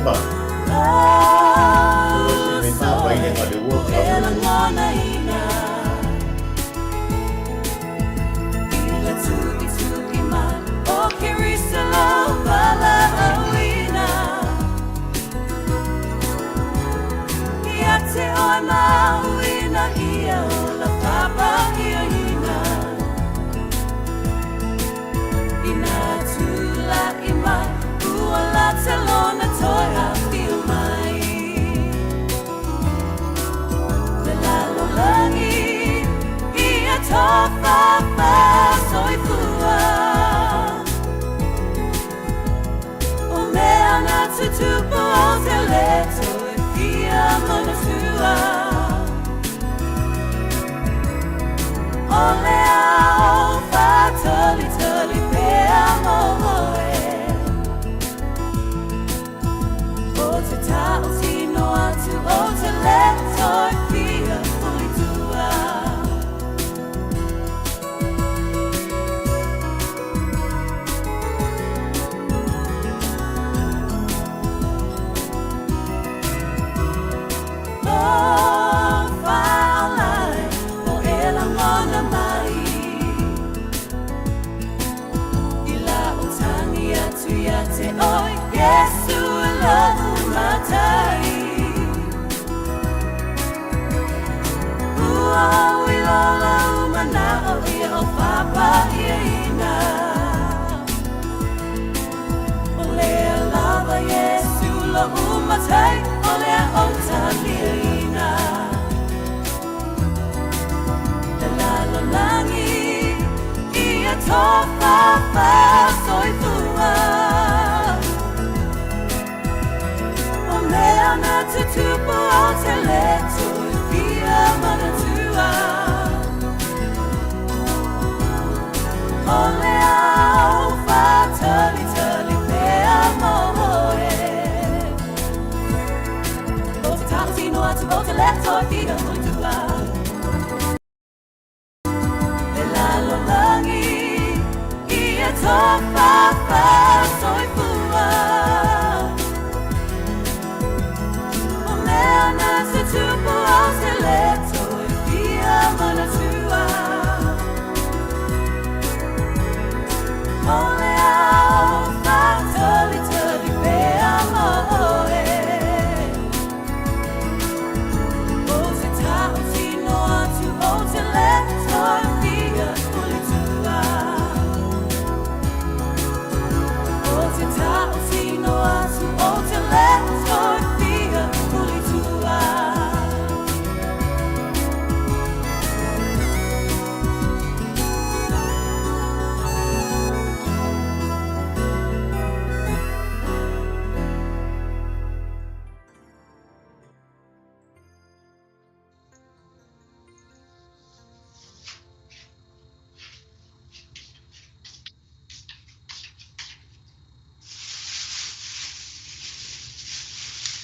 ma. Se me ta vai le ngale ua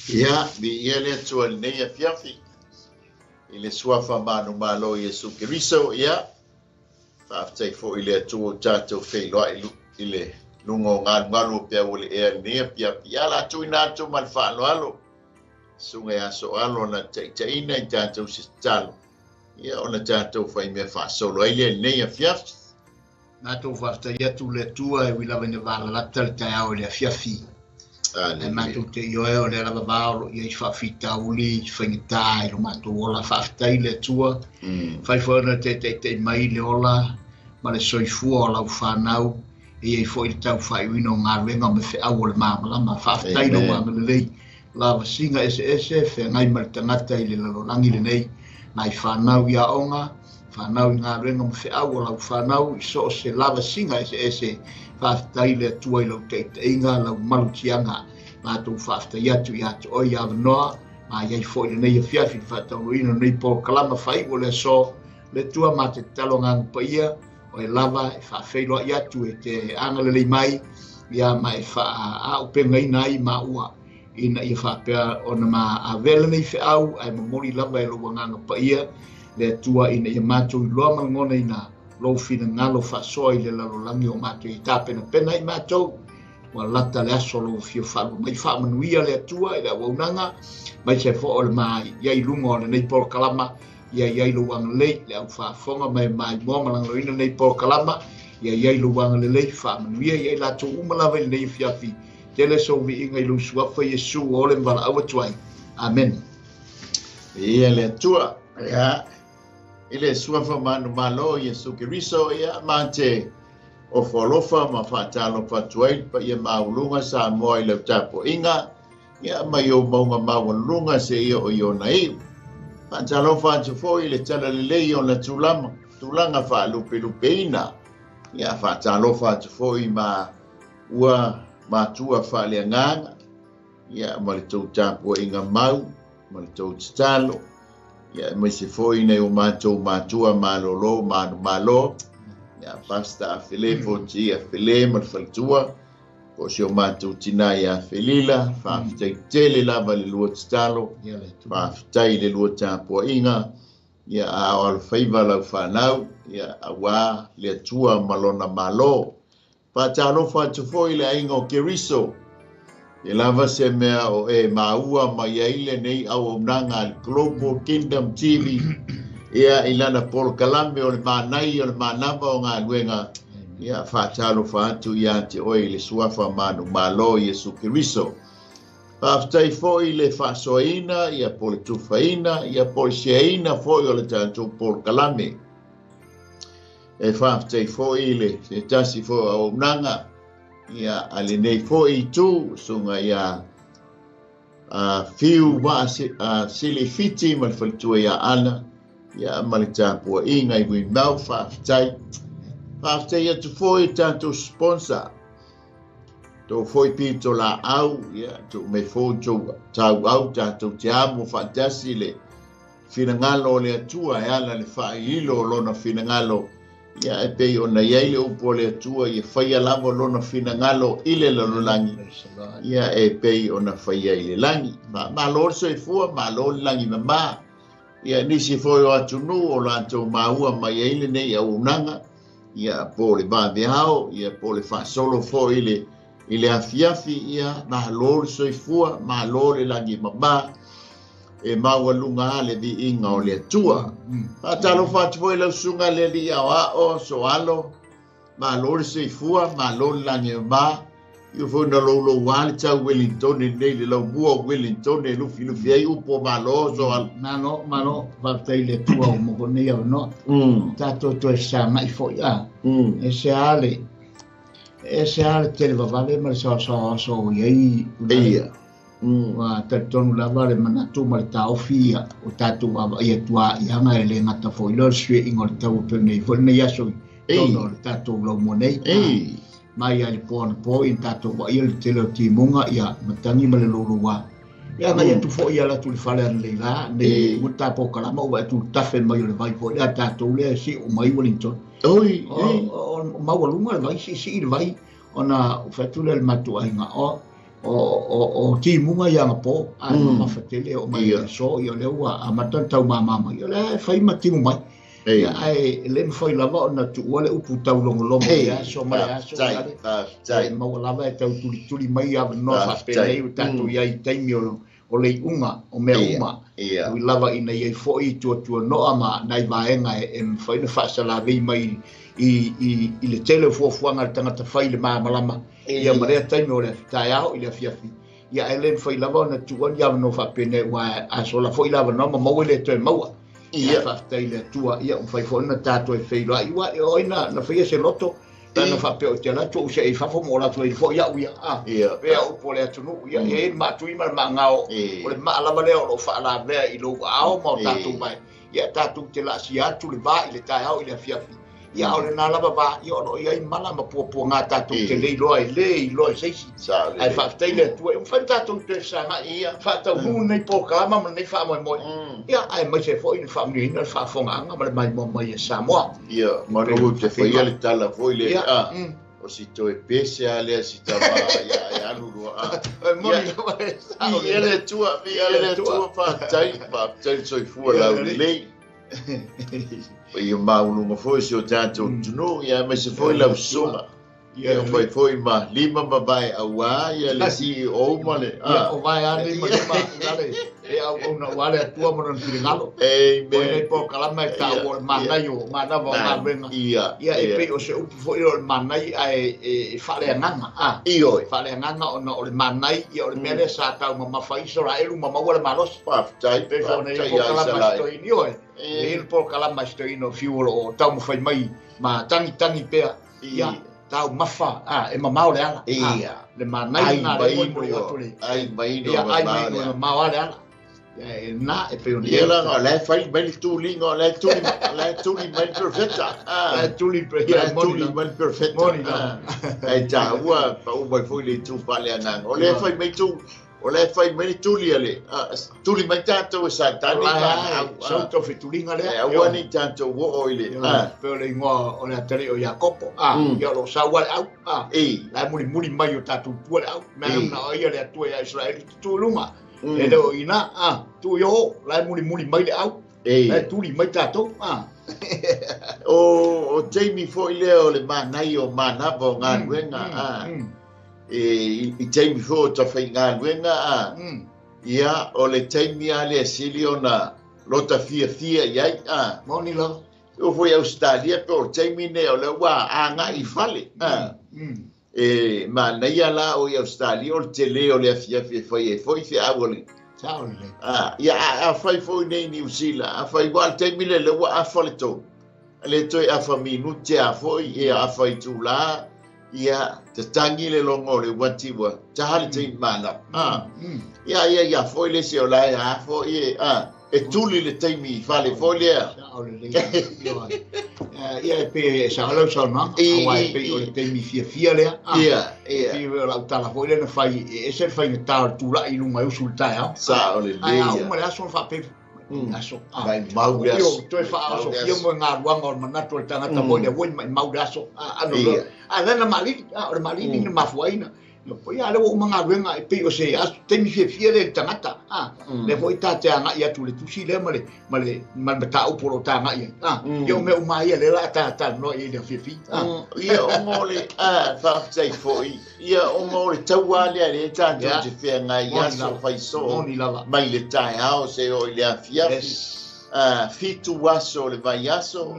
ia bi ia le tua nei a fiafi i le suafa manu malo Yesu Keriso ia whaafitai fo i le tua tātou whailoa i le lungo ngalu pia wole ea nei a fiafi ia la tui nātou man whaaloalo sunga ia so alo na taitaina i tātou sistalo ia ona tātou whai mea whaasolo ai le nei a fiafi nātou whaafitai atu le tua e wilawa ne wala lata le tai au le a fiafi e mātou te ioe o le raba vāolo i whaafita uli i whaingatai lo mātou ola whaafitai le tua whaiwhaona te mai le ola ma le soifua o lau whanau e fo i tau whaiwino ngā renga me whi au o le māmalama whaafitai lo wanga le lei lava singa ese ngai ma le tangata i le lalolangi le nei nai whanau ia onga whanau i ngā renga me whi au o lau whanau i so se lava singa ese whaafitai le tua i lau teiteinga lau malutianga mātou whaafitai atu i atu oi awa noa ma iai fo i nei a whiawhi whaatau ino nei po kalama whai o le so le tua ma te talonga pa ia o e lava e whaafeiloa i atu e te angalelei mai ia ma e wha upenga ina i ma ua ina i whaapea o na ma a vele nei whiau ai mamori lava e lo wanganga pa ia le tua ina i mātou i loa malngona ina lo fina ngalo whaasoa i le lalolangi o mātou i tāpena pena i mātou wa lata le aso lo fio fa mai fa manuia le tua e wa unanga mai se fo o le mai ia i lungo le nei por kalama ia i luang le le fa fonga mai mo malang lo ina nei por kalama ia i luang le fa manuia ia la tu umala ve nei fiafi tele so vi inga lu sua fa Yesu o le vala awa tuai amen ia le tua ia ile sua fa manu malo Yesu Kiriso ia mante o folofa ma fatalo fatuai pa ia maulunga sa mo ile tapo inga ia mai o maunga maulunga se ia o yo nai fatalo fatu foi le tala le leo na tulanga fa lupeina ia fatalo fatu foi ma ua matua fa le nganga ia ma le tapo inga mau ma le talo ia mai se foi nei o matua malolo malo ya pasta fele fonti fele mal faltua o se o matu tina ya felila fa tele la vale luot stalo fa tai le luot po inga ya al faiva la fanau ya awa le tua malona malo pa talo fa tu foi le inga o Kiriso e lava se mea o e maua mai ile nei au nanga Global Kingdom TV ia ilana por kalame o le manai o le manava o ngā luenga ia whātalo whātu ia te oi le suafa manu malo Yesu Kiriso. Whāftai fōi le whāsoina ia po le tufaina ia po le seaina fōi o le tātou por kalame. E whāftai fōi le se tasi fōi o nanga ia ale nei fōi tū sunga ia fiu wa sili fiti mal faltua ia ana ia malita po inga i wi mau faftai ia tu foi tanto sponsor to foi pito la au ia tu me fo to tau au tanto te amo fantasi le finangalo le tua e ala le failo lona finangalo ia e pe ona ia le upo le tua ia faia lavo lona finangalo ile lo langi ia e pe ona faia ile langi ma lor so e fu ma lor langi ma ia nisi foi o atunu o lanto maua mai ele nei au nanga ia po le babeao ia po le fa solo foi ile afiafi ia ma lor so e fu ma lor le langi ma e maua lunga le di inga o le tua pa talo fa foi le sunga le di o so alo ma lor so e fu ma lor langi ma io fo na lo wale cha Wellington nei le lo buo Wellington e lufi ai upo maloso al no va tai le tua mo nei no tato to sa mai fo ya e se ale te va vale ma so ye ia wa tato no la vale mana tu mal ta ofia o tato va ia tua ia nga ele ngata fo lo sui ingor tau pe nei fo nei aso tono tato lo mo nei mai ai po in tato wa il telo timunga ia matangi male lorua ia ngai tu fo ia la tu fale le la ne muta po kala mo wa tu tafe mai le vai po ia tato le si o mai Wellington oi ma wa lunga vai si vai ona fatu le matu ai nga o timunga ia po a ma fatele o mai so ia le wa amatan tau mama ia le fai matimu mai ia ai le foi lava na tu ole upu tau longo ia so mai aso tai mo lava e tau tuli mai a no fa pele tatu ia i taimi o le unga o me uma wi lava ina ia foi tu no ama nai vaenga e foi na fa sala vi mai i le tele fo fuanga tanga ta fai le malama ia mare taimi o le tai au i le fiafi ia ele foi lava na tu ia no fa pele wa aso la foi lava no mo le te mo ia fa le tua ia fai fo na tato e fei la ia e oina na fai se loto na fa pe o te la tu se fa fo mo la tu fo ia ia pe o po le tu ia e ma tu ma ngao o le ma la vale o fa la ve i lo ao mo tato mai ia tato te la si atu le va i le tai au i le fiafi ia o le na la va ia o ia i mala ma po nga tato te le lo sei ai fa le tu e fa tato te sa ia fa ta hu nei po ka ma nei fa mo ia ai mai se foi fa ni na fa fo nga mai mai sa mo ia ma no te foi le tala foi le o si to e pese ale si ta va ia lu mo ni ia le tua fa tai so fu la le ia maulu mo foi se o tato no ia me se foi la soma ia foi foi ma lima mabai awa ia le CEO male o vai ani ma dale e au na wale tua mo non tingalo e me po kala mai ta o mana yo mana vo na venga ia e pe o se upu foi o mana e fale nganga io fale nganga o le mana ia o le mele sa ta ma fai so ra elu ma wala malos pa tai pe so ne po kala mai sto ini o e po kala mai sto ino fiu o ta mo fai mai ma tangi pe ia tau mafa e mamau le ala ia le manai na le mo ai mai no ai mai no mamau le ala na e pe ia la le fai mai tu lingo le tu mai perfetta le tu li mai perfetta moni ai ta ua pa u mai foi le tu pa le ana o le fai mai tu o le fai mai tu li ale tu li mai tanto sa tani so to fitulinga le e wa ni tanto wo oile pe le ngo o le atari o Jacopo ia lo sa wa au la muri mai o tatu tu au me na o ia le tu ia Israel tu luma e le o ina tu yo la muri mai le au e tu li mai tatu o Jamie foi le o le manai o mana bo nga wenga i Jamie foi ta fai nga wenga ia o le Jamie ale silio na lota fia iai moni lo o foi Australia pe o Jamie ne o le wa anga i fale e ma nei ala o Australia o tele o le fia foi fia awoli ia a fai foi nei New Zealand a fai wa Jamie le wa a fale to le toi a faminu te a foi e a fai tu la ia te tangi le longo le watiwa te hali te mana ia foi le se o la a foi e tuli le teimi fale foi le ia pe sa lo so no ai pe o le teimi fia le ia e la tala foi le fai e se fai ta tu la i lunga u sulta sa o le le ma la son fa pe aso vai mau aso tu fa aso fia mo nga ruanga o mana tu tanga ta mo le voi mau aso ana na mali o mali ni ma fuaina no poi ale o manga ruanga e pe o se aso temi fia le tangata le voi ta te anga ia tu le tusi le male ta o polo tanga ia yo me o mai le la ta no ia le fia ia o ngole fa sei foi ia o ngole tawale le ta te fia nga ia so fai so mai le tai ao se o le fia fitu waso le vaiaso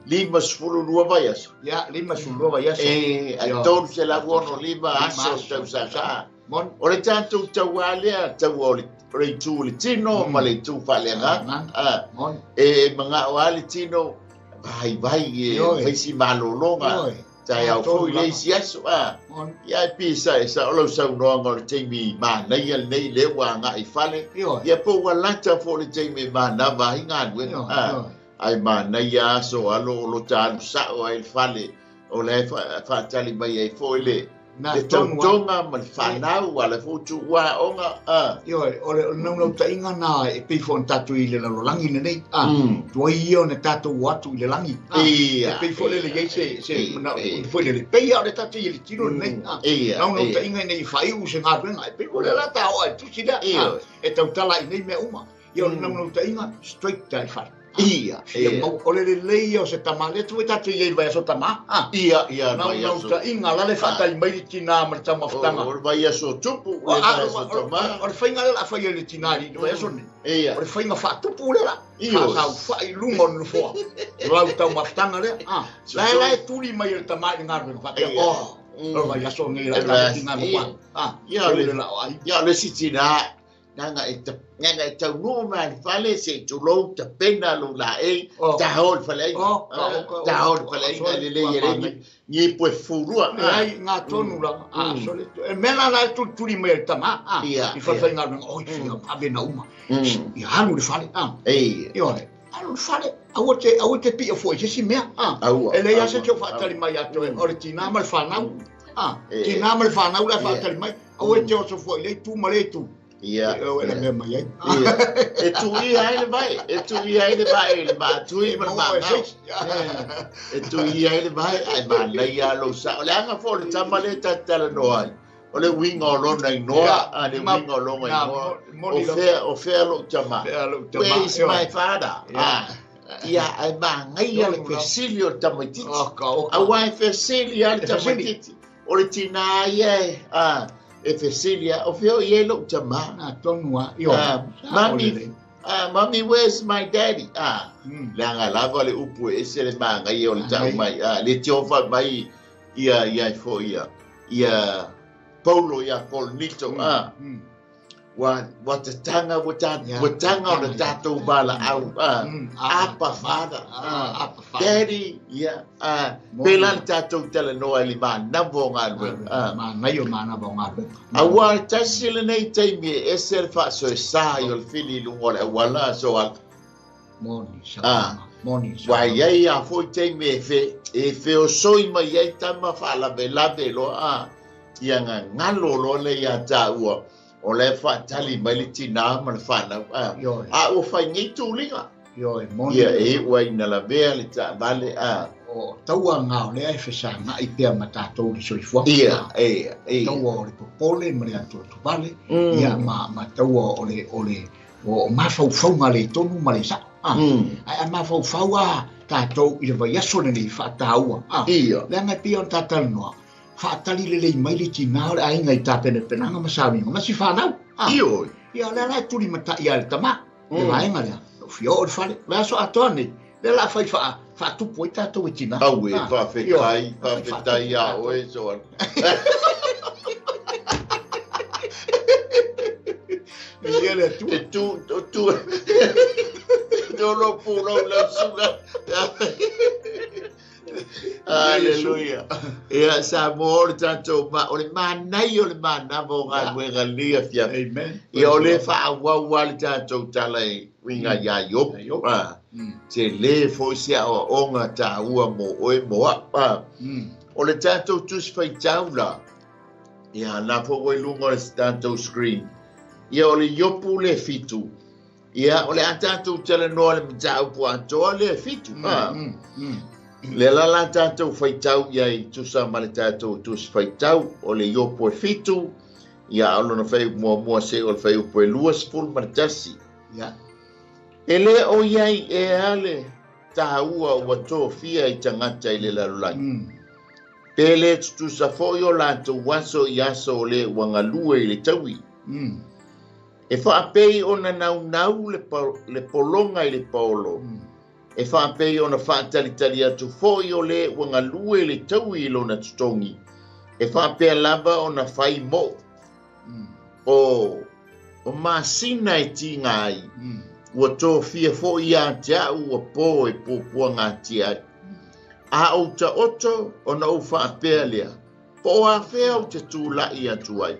lima sfulu lua vaiaso lima sfulu lua vaiaso a ton se la wono lima aso tau sa o le tanto tawale tau o le tu le tino ma le tu falenga e manga o le tino vai e si malolonga tai au foi le siaso ia pisa esa o sa no ngol temi ma nei le wa nga I fale ia po wa lata fo le temi ma na va inga we ai ma nei ya so alo lo ta sa o il fale o le fa tali mai ai fo le le tonga ma fa wala fu tu wa onga o le no ta inga na e pe fo tatu I le lo langi nei tu io ne tatu watu I le langi e pe fo le se na fo le pe ia le tatu I le tiro nei no ta inga nei fai u se nga venga pe fo le la ta o tu si da e tau tala nei me uma io no ta inga straight dai fa ia o le lei o se tamale tu tatu I vai so tama ia no ta inga la le fa tai mai tina ma tama ftanga o vai so tupu o vai so tama o fainga la fa le tinari do vai so ne ia o fainga fa tupu le la fa fa I lungo no fo la tama ftanga le la tu li mai le tama ngar no fa o vai so ngi la tinga no ia le sitina nanga e tau no man fale se tu lo te pena lo la ta hol fale ta hol fale le ni pu furua ai nga tonu la so le mena la tu li me tama I fa fa nga o fia pa be na uma I halu le fale io alu fale au te pi fo se si me ele ya se cho fa tali mai ato o le tina mal fa na tina mal fa na la fa tali mai au te o so fo le tu male tu ia ela me mai e tu ia ele vai ma tu ia ma e tu ia ele vai ai ma nei a lo sa le anga fo le tamale tala no ai o le winga o lona I noa le winga o lona I noa o fe lo tama where is my father ia ai mangai ale fesili o tamaititi o awa e fesili ale tamaititi o le tina ia e fesili o feo ia lo tama na tonua Mommy, where's my daddy? Langa lava le upu e se le mangai o le tau mai le tiofa mai ia fo ia Paulo ia Polnito wa te tanga o le tatou bala au apa father daddy ia pela tatou tele no ali na vonga mai o mana vonga awa tasile nei taimi e se fa so sa yo fili lungo le wala so moni wa ia fo taimi e fe o soi mai ia tama fa la bela lo ia ngalo lo le ia taua o le fa tali mai le tina ma le fana o fa ngi tulinga moni ia e wai na la vea le ta vale o taua ngao le ai fesa nga i pea mata to le soifua ia taua o le popole ma le atu vale ia ma taua o mafau nga le tonu ma le sa ai mafau tatou i le vai aso nei fa taua le nga pia o tatal noa fatali le mai le tina le ai ngai tapene penanga masawi ma si fanau ia le tuli mata ia le tama le vai nga le fio o fale la so atone le la fa tu poi tatou tina au e fa fetai ia o e so ia le tu lo pulo la suga Hallelujah. Ia sa mo tanto ma o le manai o le mana mo ga wega lia fia. Amen. Ia o le fa wa le tanto talai winga ya yo. Te le fo sia o onga ta ua mo o mo o le tanto tus fai taula. Ia na fo o lungo le tanto screen. Ia o le yopu le fitu. Ia o le tanto tele no le mtau po anto le fitu. Le la tatou faitau ia I tusa ma le tatou tus faitau o le iopo e fitu ia alo na fai mua se o le fai upo e luas ful ma le tasi e le o iai e ale taua ua tō fia I tangata I le lalulai pe le tusa foi o latou waso I aso o le wangalue I le taui e whaapei o na nau le polonga I le paolo e whaapei o na whaatalitali atu foi o le wanga lue le taui ilo na tutongi. E whaapea lava o na whai mo. O masina e ti ngai. Ua tō fia foi a te au ua pō e pōpua ngā ti ai. A o ta oto o na o whaapea lea. Po a whea o te tūlai atu ai.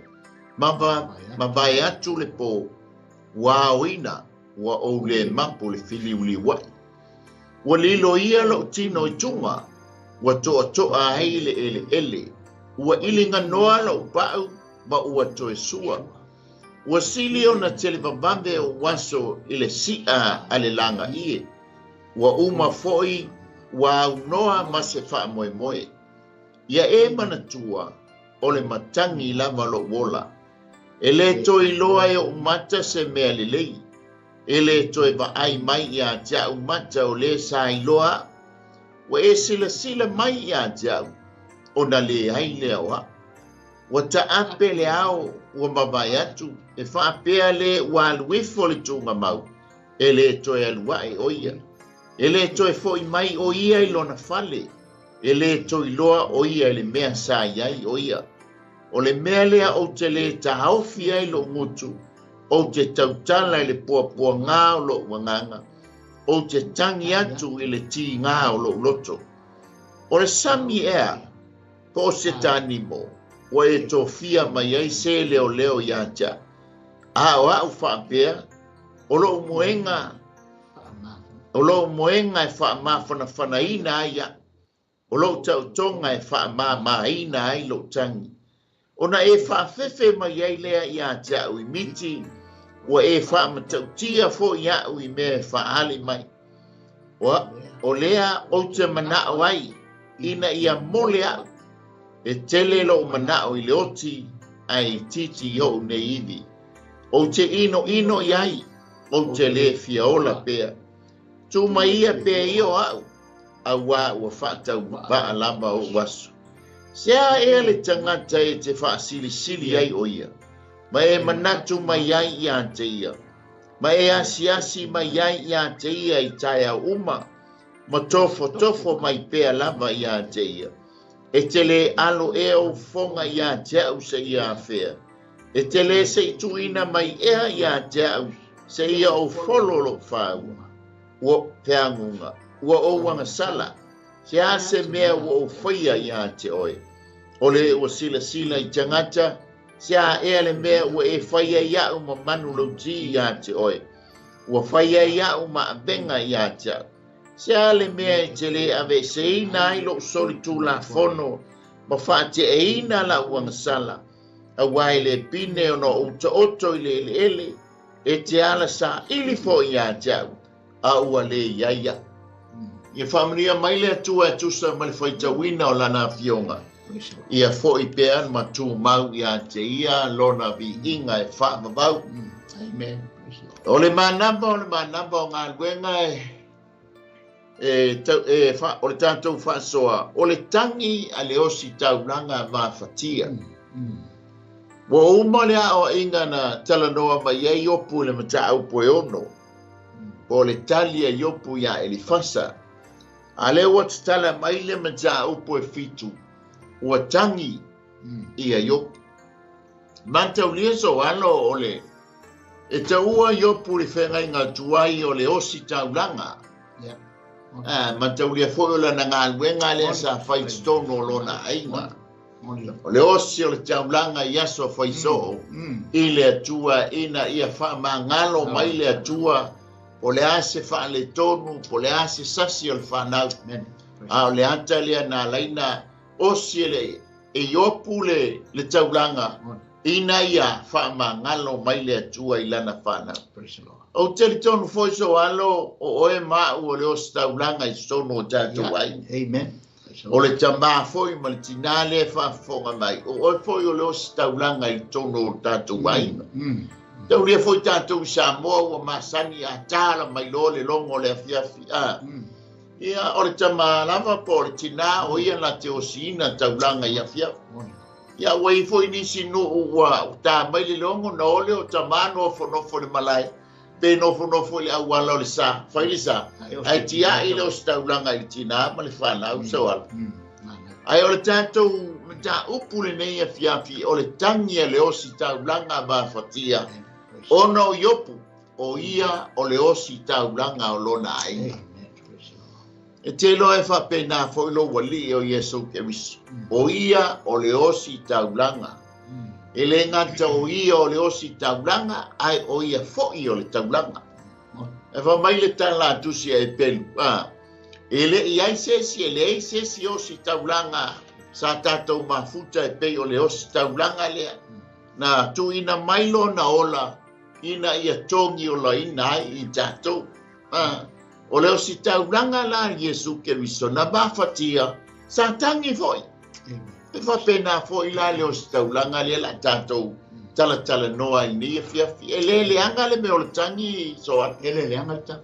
Ma vai atu le pō. Wa oina ua o le mapo le fili uli wai. Ua lilo ia lo tino I tunga, ua toa heile ele, ua ilinga noa lo pau, ma ua toe sua. Ua sili o na televambambe o waso ile sia ale langa ie, ua uma foi, ua au noa ma se wha moe. Ia e manatua, o le matangi lava lo wola, ele toi loa e o mata se mea lelei. Ele toe va ai mai ia tia umata o le sa iloa wa e sila mai ia tia o na le ai le wa wa ta apele au wa mavai atu e fa apea le wa alwifo le tunga mau ele toe aluai o ia ele toe foi mai o ia ilona fale ele toe loa o ia le mea sa iai o ia o le mea lea o te le ta haufi ai lo ngutu o te tautala I le pua ngā o lo wanganga, o te tangi atu I le ti ngā o lo loto. O le sami ea, po se tanimo, o e tō fia mai ai se leo iatia. A o au whaapea, o lo moenga e whaamafana whanaina aia, o lo tautonga e whaamamaina ai lo tangi. Ona e whaafefe mai ai lea iatia ui miti, wa e whaamatautia fo ia ui me whaali mai. O lea o te manao ai, ina ia mole au, e tele lo manao I le oti ai titi o ne iwi. O te ino iai, o te le fiaola pea. tu mai pe io awa wa fata ba alama o wasu sia ele tangata e te fa sili ai o ia mai manatu mai ai ia te ia mai asiasi mai ai ia te ia i taia uma ma tofo mai pe alama ia te ia e tele alo e o fonga ia te au se ia fea e tele se tuina mai ia te au se ia o fololo fa o peangunga ua o wanga sala se ase mea ua o whaia ia te oe ole ua sila i tangata se a le mea ua e whaia ia uma manu lauti ia te oe ua whaia ia uma abenga ia te au se a le mea i te le ave se ina ai lo soli tu la fono ma wha te e ina la wanga sala a wai le pine o no uta oto i le ele e te ala sa ili fo ia te au a ua le iaia ia familia mai le atua e tusa ma le faitauina o lana fionga ia fo i pea ma tu mau ia te ia lona vi inga e wha mabau Amen. o le manamba o ngā luenga o le tātou whaasoa o le tangi a le osi taulanga ma fatia wa uma le o inga na talanoa mai ei opu le mata au poe ono o le talia yopu ia Elifasa ale wat tala mai le mata upo e fitu ua tangi ia yopu manta ulieso alo ole e ta ua yopu le whenga inga tuai o le osi taulanga manta ulia fo la na ngā luenga le sa fight stone o lona ainga o le osi o le taulanga iaso faiso i le atua ina ia wha mangalo mai le atua o le ase wha le tonu, o le ase sasi o le whanau. O le anta lea nā laina osi e iopu le taulanga. Ina ia wha mangalo mai le atua i lana whanau. O tele tonu foiso alo o oe mau o le osi taulanga i sono o tātou ai. Amen. O le tamā foi ma le tinale whafonga mai. O oe foi o le osi taulanga i tono o tātou ai. Tau lia foi tātou Samoa ua masani a tāla mai lo le longo le afiafi. Ia o le tama lava po le tina o ia na te osina taulanga i afiafi. Ia ua i foi nisi no ua tā mai le longo na ole o tamano o fonofo le malai. Pe nofo le awala o le sa, fai le sa. Ai tia i le o taulanga i tina ma le whanau sawala. Ai o le tātou ta upu le nei afiafi o le tangi le osi taulanga ma fatia. Ono yopu o ia o le osi taulanga o lona ai. E te lo e whapena fo ilo wali o Yesu Keriso. O ia o le osi taulanga. E le ngata o ia o le osi taulanga ai o ia fo i o le taulanga. E wha mai le tala tusi e pelu. E le i ai sesi e le ai sesi osi taulanga sa tātou mafuta e pei o le osi taulanga lea. Na tu ina mailo na ola ina ia tongi o la ina ai i tātou. O le osi taulanga la Yesu Keriso na mafatia sa tangi foi. E whapena foi la le osi taulanga lea la tātou tala noa i ni e fiafi. E le anga le me o le tangi soa. E le anga le tangi.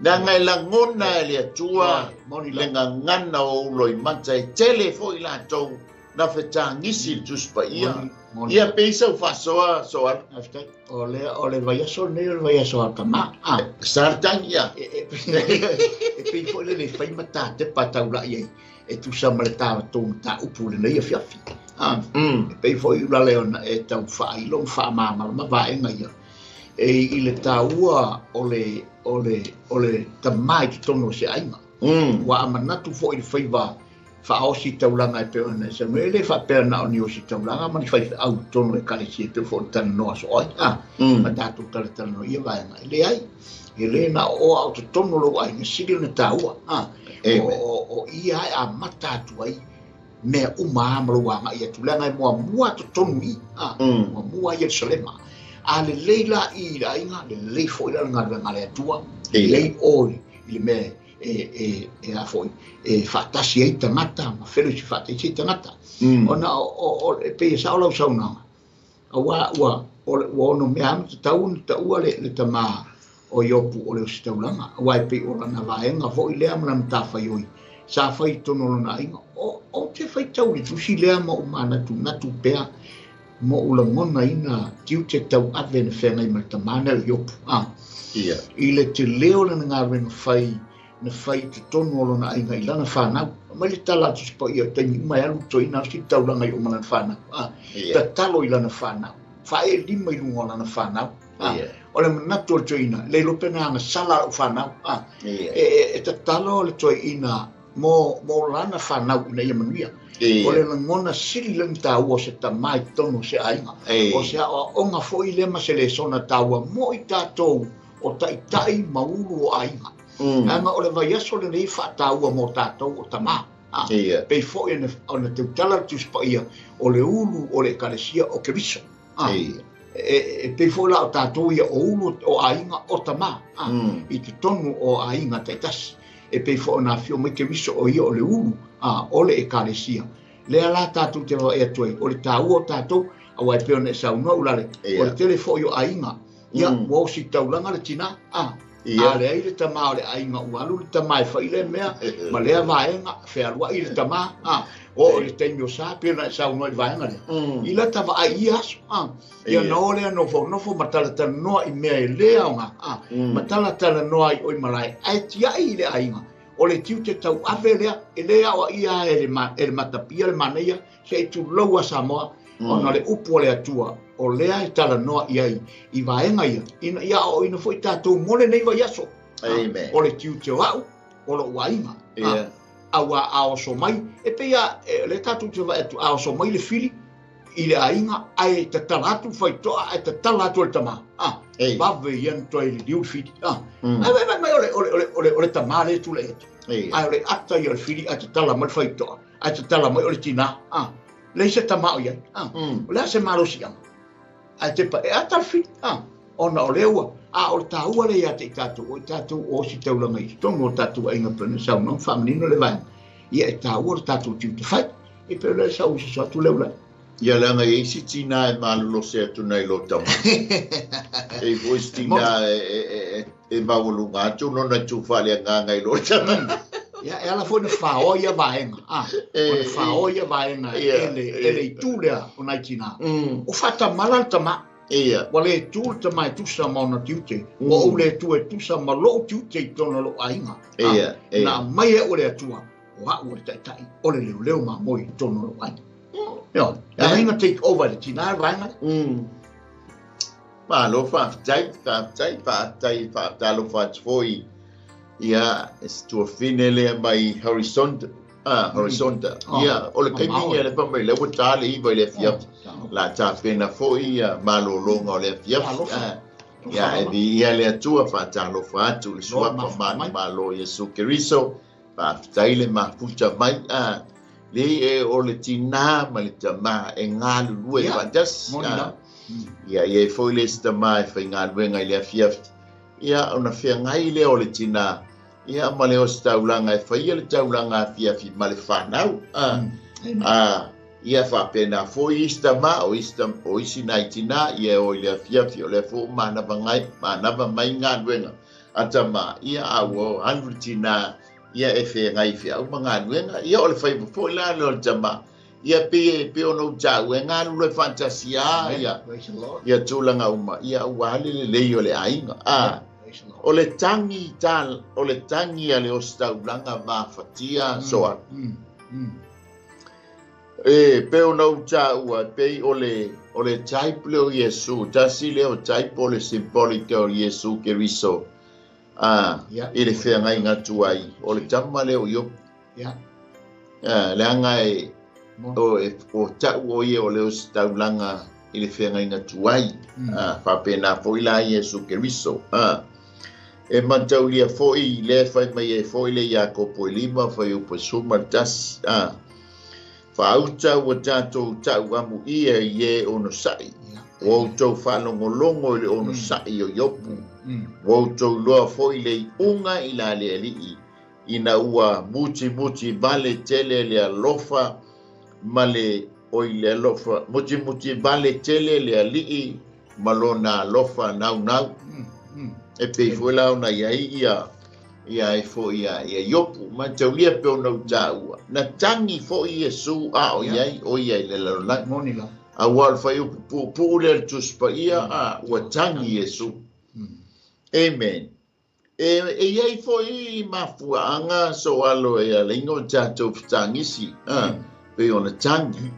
Nanga e la ngona e le atua le ngana o ulo i manta e tele foi la tou na whetā ngisi tuspa ia. Ia peisa u whasoa soa. O le vai aso nei o le vai aso kama. Sartangi ia. E pei foi le whai mata te pataura iei. E tu sa male tā tōng tā upu le nei a fiafi. E pei foi ula leona e tau whailo wha mamala ma vaenga ia. E i le tā ua o le tamai ki tono se ainga. Wa amanatu fo i whaiva wha o si taulanga e peo na se me le wha peo na o ni o si taulanga mani whai au tono e kare si e peo fo tana noa so oi. Ma tātou tana noa ia vaenga. Le ai, e le na o au to tono lo ai na siri na tā ua. O ia ai a matatu ai mea umamalo wanga ia tulanga e mua to tono i. Mua Yerusalema. A le leila i la inga le lei foi la ngā le atua lei oi i le mea e a foi e whatasi ei tangata ma whelu si whatasi ei tangata ona o pe sa olau saunanga a ua ono mea ama ta ua le tama o iopu o le staulanga wai pe o na vaenga fo ile am na tafai oi sa fai tono na inga o te fai tau i tusi lea ma o mana tu natu pea mo ula ngona ina tiu te tau ave na whenga i marita mana o iopu i le te leo na ngā rena fai na fai te tono o na inga i lana whanau mai le tala tu sipa i o tangi mai alu to ina si taulanga i o mana whanau ta talo i lana whanau whae lima i lunga o lana whanau o le manatu o le toina le lope nga anga sala o whanau e ta talo o le toi ina mo lana whanau ina ia manuia o le ngona siri lang taua se ta mai tono se ainga o se a onga fo i lema se le sona taua mo i tātou o tai maulu o ainga anga o le vai aso le nei wha taua mo tātou o tama pei fo i ana te utala tu spaia o le ulu o le kalesia o ke viso pei fo la o tātou ia o ulu o ainga o tama i te tonu o ainga taitasi e pei fo na fio me ke viso o ia o le ulu o le ekalesia le ala tātou te wa e atuai o le tāua o tātou a wai peo ne sau no ulale o le telefo i o ainga ia wau si taulanga le tina a le aile tama o le ainga ualu le tama e whaile mea ma lea vaenga whearua i le tama o le teimi o sa peo na sau no i vaenga le ila tawa a i aso ia no lea nofo matala tala noa i mea e lea o nga matala tala noa i oi malai ai tia i le ainga o le tiu te tau ave lea e lea o ia e le matapia le maneia se e tu laua Samoa ona le upu o le atua o lea e tala noa iai i vaenga ia o ina foi tātou mole nei vai aso o le tiu te wau o lo wainga aua ao so mai e pea le tātou te vai atu ao so mai le fili i le ainga ai te talatu fai toa ai te talatu le tama bave ian toi le diu fili mai o le tama le tu le etu ai o le ata i o le fili ai te tala mai fai toa ai te tala mai o le tina le se tama o iai o le se malo si anga ai te pa e ata le fili ona o leua o le tāua le ia te tātou o si taulanga i tongo o tātou ainga pene sau non whamanino le vaenga ia e tāua le tātou tiu te whai e peo le sau si so atu leula ia langa e isi tina e malolo se atu nei lo tama e voice tina e mawalunga atu nona tu whale nganga i lo tama ia e ala foi na whaoia vaenga o le whaoia vaenga e le tūlea o nai tina o whata mala tama wa le tūl tama e tusa mauna tiute o o le tu e tusa ma lo tiute i tona lo ainga na mai e o le atua o a ua tai o le leo ma moi i tona lo ainga ia ainga take over le tina vaenga ma lo whaftai lo whatfoi ia tu fine le mai horizontal ia o le kaimi le pa mai le wata le i vai le fia la ta fina foi malo longa o le fia ia e di ia le tua fata lo fatu le sua pa malo Yesu Keriso pa taile ma puta mai le e o le tina ma le tama e ngalu lue fantas ia e foi le stama e fa ngalu ngai le fia ia ona fia ngai le o le tina ia ma le o staulanga e faia le taulanga fia fi ma le whanau ia whapena fo istama o isi naitina ia o le fia fi o le fo manava mai ngā nuenga atama ia awo hanrutina ia e whea ngai fia au ma ngā nuenga ia o le whaiva fo la le o le tama ia pe ono jau e ngā lue fantasia ia tūlanga uma ia wale le leo le ainga o le tangi ale o staulanga mafatia soa pe o nau ua pe o le taipu o Yesu tasi le o taipu o le symbolic o Yesu Keriso i le whengai ngatu ai o le tama le o yo le anga o tau o ye o le o staulanga i le whengai ngatu ai whapena foila Yesu Keriso e mantaulia foi le fai mai e foi le Iakopo lima fai o pasuma tas fa auta o tato tau amu ia ye ono sai o tau whanongolongo le ono sai o yopu o tau loa foi le unga i la le alii ina ua muti vale tele le alofa male oi le alofa muti vale tele le alii malona alofa nau e pe foi la na ia e fo ia yopu ma te lia pe ona utaua na tangi fo Yesu a o ia le la monila a wal fa eu pu le tuspa ia a wa tangi Yesu amen ia fo I mafuanga so alo ia le ngo tato tangi si pe ona tangi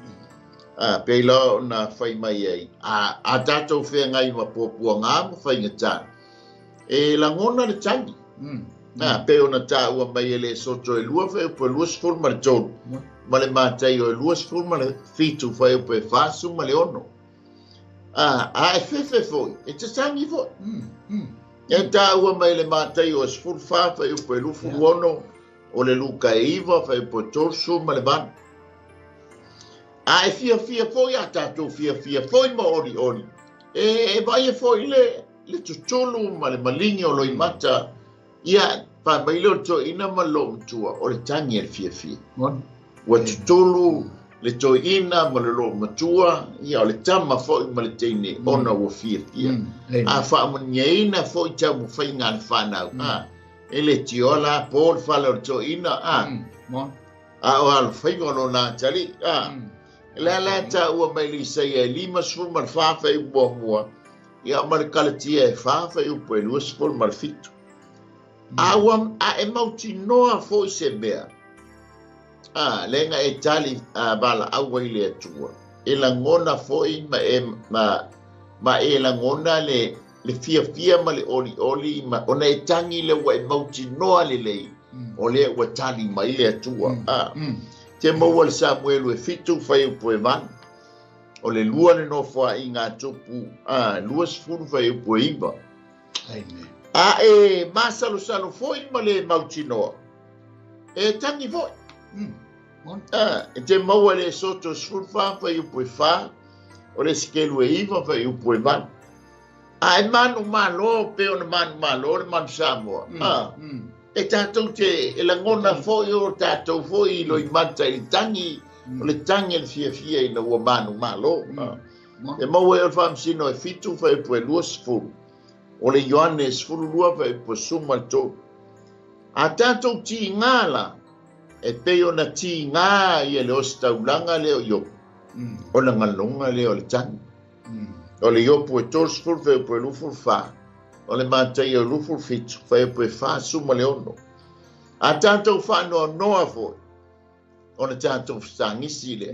pe la na fai mai ai a tato fe ngai ma po ngam fai ngata la ngona le tangi pe ona ta ua mai ele soto e lua fe po lua sfur ma le tolu ma le matai o lua sfur ma le fitu fe po e fasu ma le ono e fe foi e te tangi foi e ta ua mai le matai o sfur fa fe po e lufu ono o le luka e iva fe po torsu ma le ban e fia foi a tatou fia foi ma ori e vai e foi le tutulu ma le malingi o loi mata ia pa mai lo to ina malo tua o le tangi e fia wa tutulu le to ina ma le lo matua ia o le tama foi ma le teine ona o fia a fa mo nyeina foi tamu fai ngal fana ele tiola por fa lo to ina o al fai gono na tali la ta ua mai li sei e lima sfur mar fa fai bo ia mar kalatia e fa fai upo e lua sfur mar fitu awam e mauti noa foi se bea lenga e tali bala awa ile atua e la ngona foi ma e la ngona le fia ma le oli ma ona e tangi le wa e mauti noa le o le wa tali ma ile atua te maua le Samuelu e fitu fai upo e van o le lua le no fa I ngā tupu lua sfuru fai upo e iwa amen e masalo foi ma le mautinoa e tangi foi e te maua le soto sfuru fa fai upo e fa o le sikelu e iwa fai upo e van e manu malo pe ona manu malo le manu Samoa e tātou e la ngona foi o tātou foi lo I mata I tangi o le tangi le fia ina ua manu malo e maua e o whamsino e fitu fai upo e lua sfuru o le Ioane sfuru lua fai upo suma tō a tātou ti ngāla e pe ona ti ngā I le ostaulanga le o iopu o na ngalonga le o le tangi o le iopu e tō sfuru fai upo e lufu fa o le matai o lufu fitu fai upo e fa suma le ono a tātou whanua noa foi o na tātou whangisi le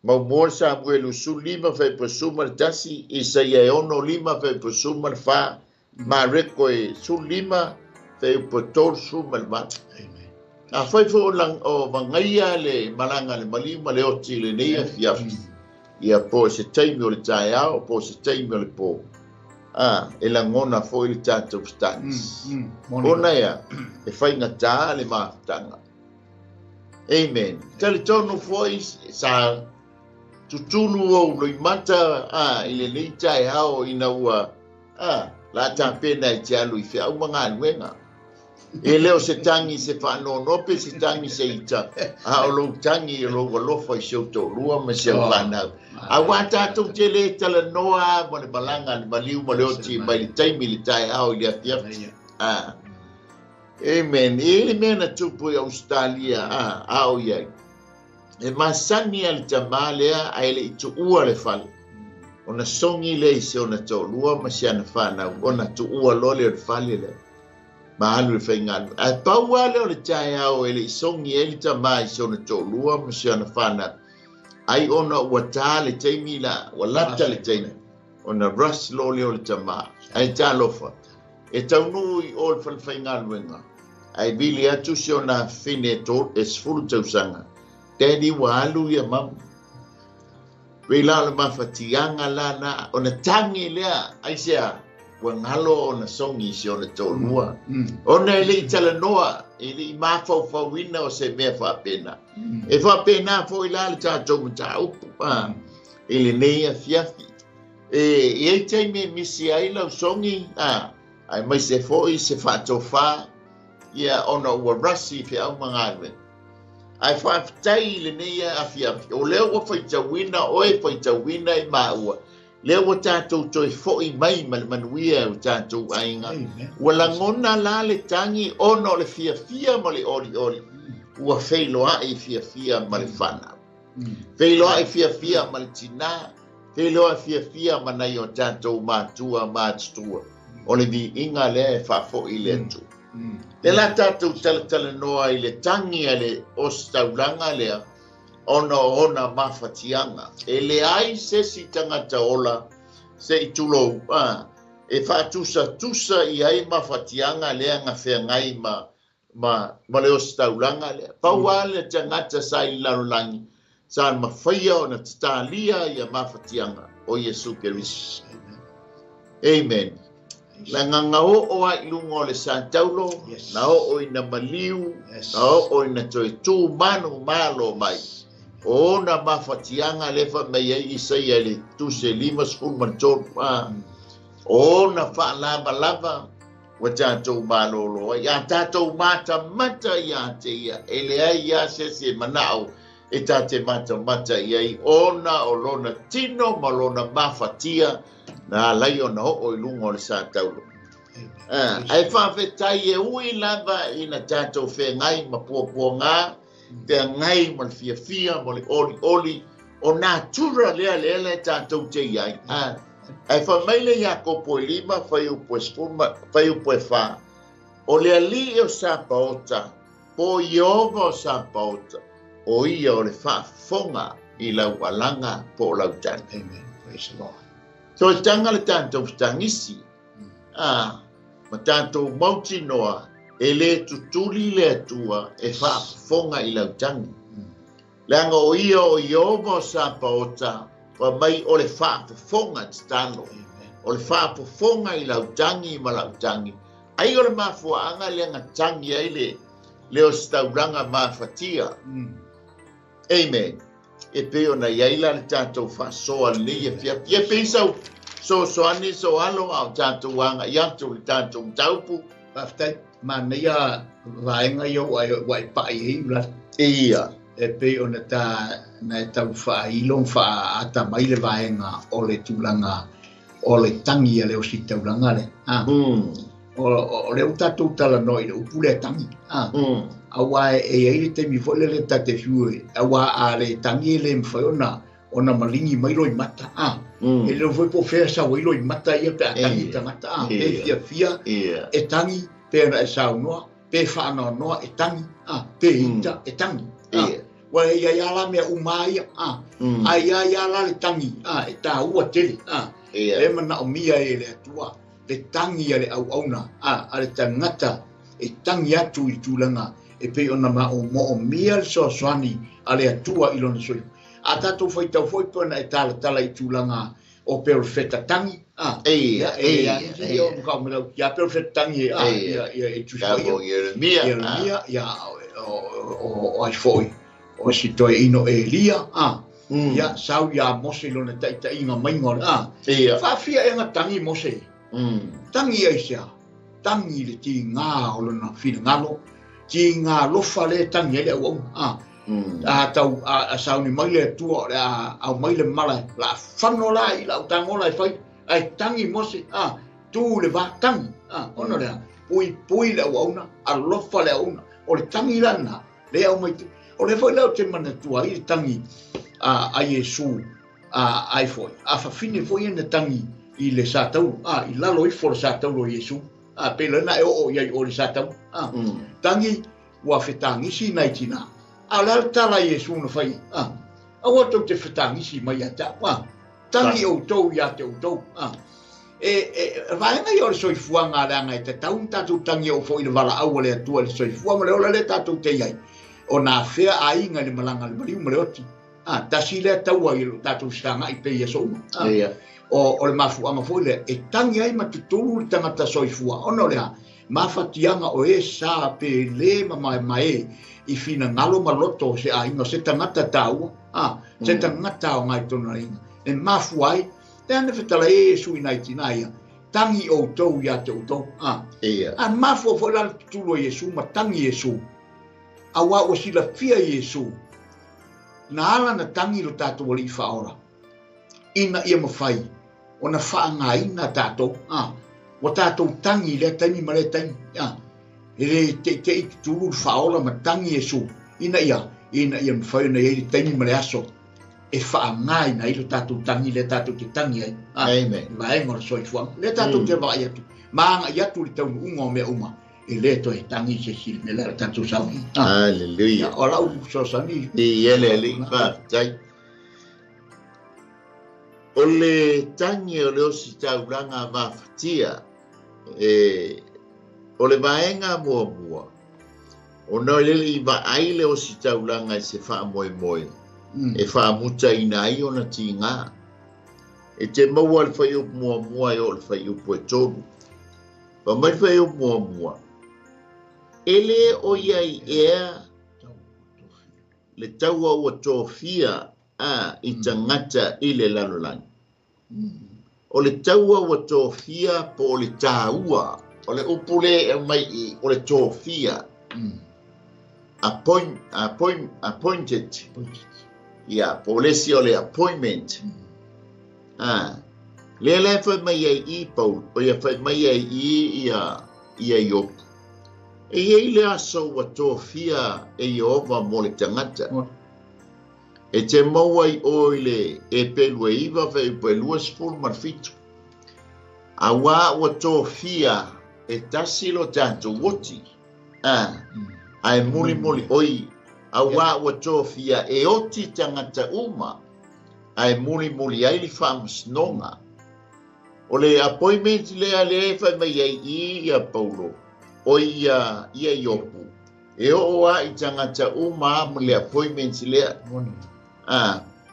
mau mōr Samuelu su lima fai upo suma le tasi I saia e ono lima fai upo suma le fa ma reko e su lima fai upo tōr suma le mata a fai fo o mangaia le malanga le malima le oti le neia fiafi ia po se taimi o le tae ao po se taimi o le po e la ngona foi le tātou stans ona ia e fai ngata le mafutanga amen tali tonu foi sa tutunu o loi mata I le nei tae ao ina ua la tapena I te alu I fea umanga anuenga e leo se tangi se whanonope se tangi se ita o lo tangi e lo walofa I se auto lua ma se whanau a watatou te le tala noa ma le balanga le maliu ma le oti mai le taimi le tae ao I le atiafi amen e le mena tupu I Australia ao iai e masani al tamalea ai le itu ua le fale ona songi le se ona to lua ma se ana whanau ona tu ua lole le fale le ma alu fai nganu a pau ale o le tae ao e le songi e le tamai se ona to lua ma se ana whanau ai ona ua tā le teimi la ua lata le teimi ona ras lole o le tama ai tā lofa e taunui o le whalwhai ngaluenga ai bili atu se ona fine tō e sfuru tausanga tēni wa alu ia mamu wei la le mawhatianga lana ona tangi lea ai sea ua ngalo ona songi se ona tō lua ona e le I tala noa e le I mawhauwhauina o se mea whapena e whapena fo I la le tātou mta upu e le nei a fiafi e ei teime misi ai lau songi ai mai se fo I se whatofa ia ona ua rasi fi au mangalwe ai whaftai le nei a fiafi o leo ua whaitawina oe whaitawina I maua lea ua tātou toi fo'i mai ma le manuia o tātou ainga. Ua langona la le tangi ono o le fia ma le oli. Ua feiloa i fia ma le whana. Feiloa i fia ma le tina. Feiloa i fia ma nei o tātou mātua. O le vi inga lea e whafo'i le atu. Le la tātou tala noa i le tangi a le ostaulanga lea. Ona mawhatianga. E le ai se si tangata ola se i tulo e whaatusa i ai mawhatianga lea nga whea ngai ma le ostaulanga lea. Paua le tangata sa i larolangi sa mawhaia o na tatalia i a mawhatianga o Yesu Keriso. Amen. La nganga o ai lungo le Santaulo, na o ina maliu, na o ina toi tu manu malo mai. O na mawhatianga lefa mei i sei ele tu se lima skul mantor o na lava wa tātou malolo ya tātou mata ya te ia ele ai ya se manao e tāte mata ia ona o lona tino malona mawhatia na lai ona o i lungo le Santaulo. Ai whawhetai e ui lava ina tātou whengai ma pua ngā te ngai mo le fia mo le oli o nā tura lea tātou te iai. Ai whamaile ia ko poe lima, whai upoe spuma, whai upoe wha. O lea li o Sapaota, po Iova o Sapaota, o ia o le whaafonga i lau alanga po lau tani. Amen. Praise the Lord. So e tanga le tātou stangisi, ma tātou mauti noa, e le tutuli le atua e whaafonga i lau tangi. Leanga o ia o Iova o Sapaota, wa mai o le whaafonga tano. O le whaafonga i lau tangi ma lau tangi. Ai o le mafuanga leanga tangi ai le o stauranga mawhatia. Amen. E peo na iaila le tātou whasoa le ia fia. Ia peisau so ani so alo au tātou wanga iatu le tātou taupu. Paftai. Mania vaenga yo wai pai hula ia e pe ona na tau fa ilon fa ata mai le vaenga o le tulanga o le tangi le o si tulanga le o le utatu tala noi le upule tangi awa e le te mi fole le tate fiu awa a le tangi le mfona ona malingi mai loi mata e le foi po fe sa wai loi mata ia pe tangi tangata e fia e tangi pera e saunoa, pe whanau noa e tangi, pe hita e tangi. Wa ia iala mea umaia, a ia iala le tangi, e tā ua tele. E mana o mia e le atua, le tangi a le au auna, a le tangata, e tangi atu i tūlanga, e pe ona ma o mo o mia le soaswani, a le atua i lona soi. A tātou foi tau foi pona e tala i tūlanga, o pe o feta tangi, ya pero tangi e tu Jeremia ya o ai foi o si to ino Elia ya sau ya mose lo na ta inga mai ngor fa fia e tangi mose tangi ai sia tangi le ti nga o lo na fina ngalo ti nga lo fale tangi le o a tau a sau ni mai le tu a mai le mala la fanola i la tangola fai ai tangi mose tu le va tangi ono le pui le ona a lofa le ona o le tangi lana le au mai o le foi le te mana tu ai tangi a Yesu ai foi a fa fini foi en tangi i le satau i lalo i for satau lo Yesu pe le na o ia o le satau tangi wa fetangi si nai tina ala tala Yesu no fai a wato te fetangi si mai ata tangi o tou ya te o tou vai ngai o soi fuanga la ngai te taunta tu tangi o foi le vala au le tua le soi fuanga le le tatu te ai o na fea ainga le malanga le bari mo le oti ta si le tau ai lo tatu stanga i pe Yesu o le mafuanga foi le e tangi ai ma tu tulu tangata soi fuanga ono le mafatianga o e sa pe le mai i fina ngalo maloto se ainga se tangata tau se tangata o ngai tonu ainga e mafuai te ane whetala e sui nai tinaia tangi o tau ia te o tau an mafua fo la tulo Yesu ma tangi Yesu awa o sila fia Yesu na ala na tangi lo tatu wali i whaora ina ia mawhai ona whaangaina tātou. O tātou tangi le taimi ma le taimi. Ele te i tulu whaola ma tangi e su. Ina ia mwhai na i taimi ma le aso. E whaangaina i lo tātou tangi le tātou te tangi ai. Amen. Vai ngora soi fuang. Le tātou te vai atu. Maanga i atu le tau unga o mea uma. E le to e tangi se sil me le tātou sau. Hallelujah. O lau sosani. I ele li whaftai. O le tangi o le osi tauranga whaftia. O le vaenga mua. O no lele i vai le osi tauranga se wha moe moe. E wha muta ina ai o na ti ngā. E te maua le whai upu mua e o le whai upu e tonu. Pa mai whai upu mua. Ele o iai ea le taua ua tōwhia i tangata i le lalolani. O le taua ua tōwhia po o le tāua. O le upule e mai i o le tōwhia. Appointed. Ia, po lesi o le appointment. Le whai mai ai i pau, o ia whai mai ai i ia iopu. E ei le aso wa tōwhia e Iova mo le tangata. E te mauai oile e pelu e iwa whai pelua sifuru marfitu. A wā wa tōwhia e tasilo tātou woti. Ai muli oi. A wā wa tōwhia e oti tangata uma. Ai muli ai li whamasnonga. O le appointment lea le whai mai ai i a Paulo. O ia iopu. E o a i tangata uma mo le appointment lea.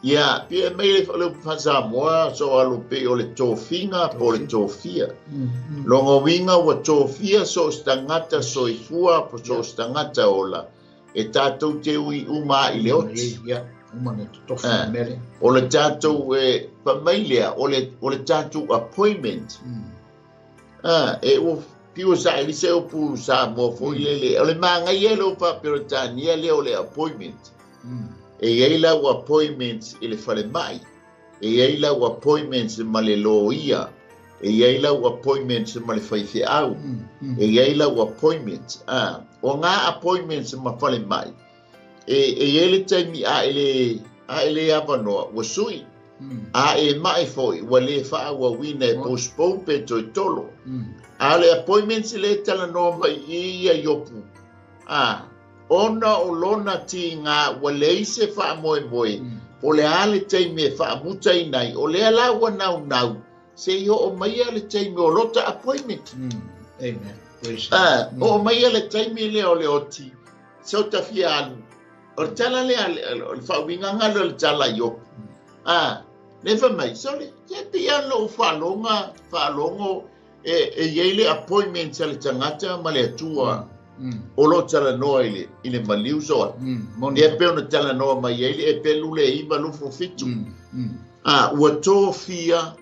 Ia, pia mei le whaleu Pasamoa so alu pe o le tōwhinga po le tōwhia. Longa winga wa tōwhia so stangata so i fua po so stangata ola. E tātou te ui uma i le oti. O le tātou e pamailea, o le tātou appointment. E o piu sa ili se o pu sa mo fo ile o le manga ye lo pa pero tania le o le appointment. E ila o appointment ile fale mai. E ila o appointment ma le loia. E ila o appointment ma le faife au. E ila o appointment. O nga appointments ma fale mai. E ele taimi a ele avanoa wa sui. A e mai foi wa le fa wa wina e postpone pe tolo. Ale appointments le tala no mai i a yopu. Ona o lona ti ngā wale se wha moe. O le ale teime wha mutai nai. O le ala wa nau. Se iho o mai ale teime o lota appointment. Amen. O mai ale teime le o le oti. So ta fia anu. O tala le wha winga ngalo le tala yopu. Never mai. So le te alo whalongo e yeile appointment sa le tangata ma le atua o lo tala noa ile maliu soa. E peo na tala noa ma yeile e pelu le iwa lufo fitu. Ua tōwhia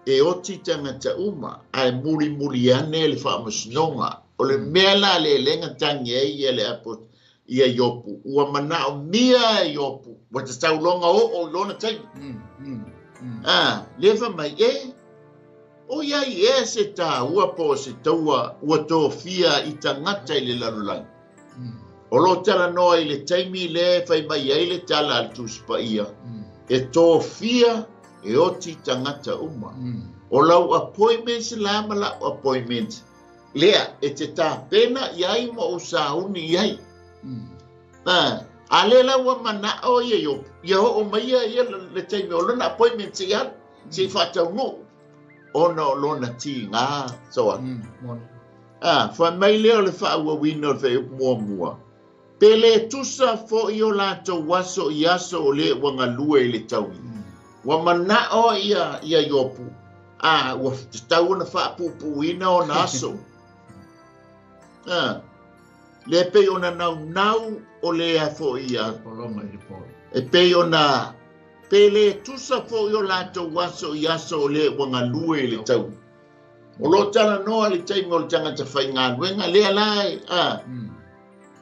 e oti tangata uma ai muri ane le whaamasnonga. O le mea la le lenga tangi e le apo ia yopu. Ua manao mia e yopu. Wa te taulonga o lona tangi. Lewa mai o ia se tā ua po se taua ua tōwhia i tangata i le lalulangi. O lo tala noa i le taimi le whai mai ai le tala al tuspa ia. E tōwhia e oti tangata uma. O lau appointments lama la appointment. Lea e te tā pena iai mo o sauni iai. A le lau mana o ia yopu. Ia o mai ia le taimi o lona appointment se ian. Se whatau no. Ono lona ti ngā soa. Wha mai leo le wha ua wino le mua. Pele tusa fo i o lato waso i aso o le wanga lue i le taui. Wa manao ia yopu. Wa tau na wha pupu ina o na aso. Le pe o na nau o le a fo i a. E pe o na pele tusa fo i o lato waso i aso o le wanga lue i le taui. O lo tala noa le taimi o le tangata whai ngā nuenga lea lai.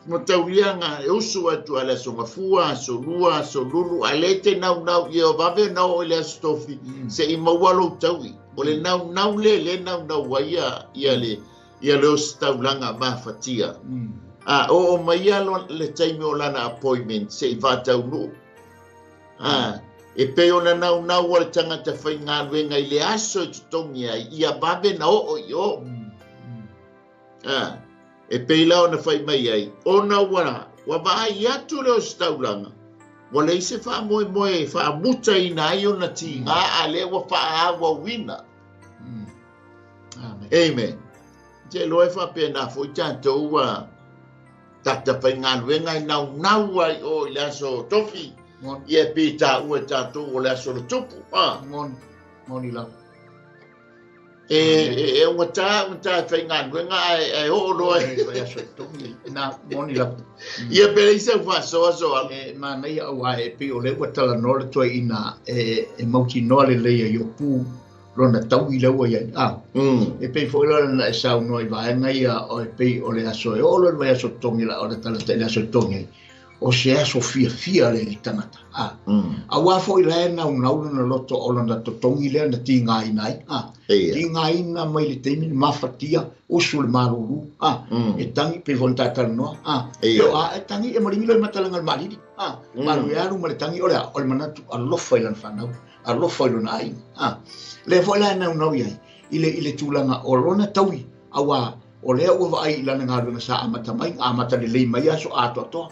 mo taulia nga e usu atu ala songa fua so lua so lulu alete nau ye vave nau ele stofi se I mawalo taui ole nau le nau waia ia le ostaulanga mafatia o mai alo le taimi o lana appointment se I vatau nu e pe ona nau al tangata fai ngā luenga I le aso I tutongi ai ia vave na o yo e pe la ona fai mai ai ona wa vai atu le ostaulanga wa le se fa moe fa muta ina ai ona ti nga ale wa fa awa wina amen je loe fa pena fo tanto wa tata fai ngā luenga nau ai o le aso tofi ia pita ua tātou o le aso le tupu ngoni la e ua tā fai ngā luenga ai o loe na ngoni la ia pere isa whasoa ma nei au ai pe o le ua tala no le toi ina e mauti noa le leia I o pū rona tau I leua ia e pe fo ila na e sau noi vaenga ia o e pe o le aso e o le vai aso tongi la o le tala te le aso tongi o se aso fia le I tangata a wafo I lae nau na loto o lana totongi lea na ti ngā inai ti ngā ina mai le teimi le mafatia usu le maruru e tangi pe von tatala noa e tangi e maringilo I matalanga le mariri maru e aru ma le tangi o le manatu a lofa I lana whanau a lofa I lana aina le fo lae nau iai I le tūlanga o lona taui awa o lea ua vai I lana ngā runga sa amata mai, amata le lei mai aso ato atoa.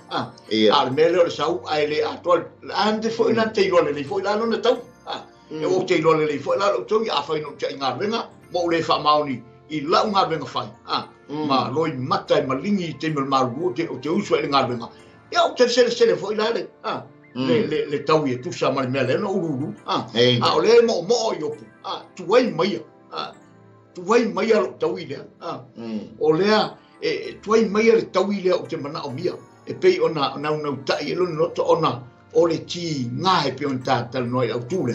Ale mele o le sau, ai le atoa, ande fo I lana teilo le lei, fo I lana na tau. E o teilo le lei, fo I lana tau, I a whai no tia I ngā runga, mo le wha maoni, I lau ngā runga whai. Ma loi mata I malingi I te mil maru, o te usua I le ngā runga. Ia o te sele fo I lana le tau I e tusa ma le mea le na ururu. O le mo I opu, tuai maia. Tuai mai alo tau I lea. O lea, tuai mai ale tau I lea o te mana o mia. E pei ona nau tai e lona noto ona o le ti ngā e pe on tātala noi au tūle.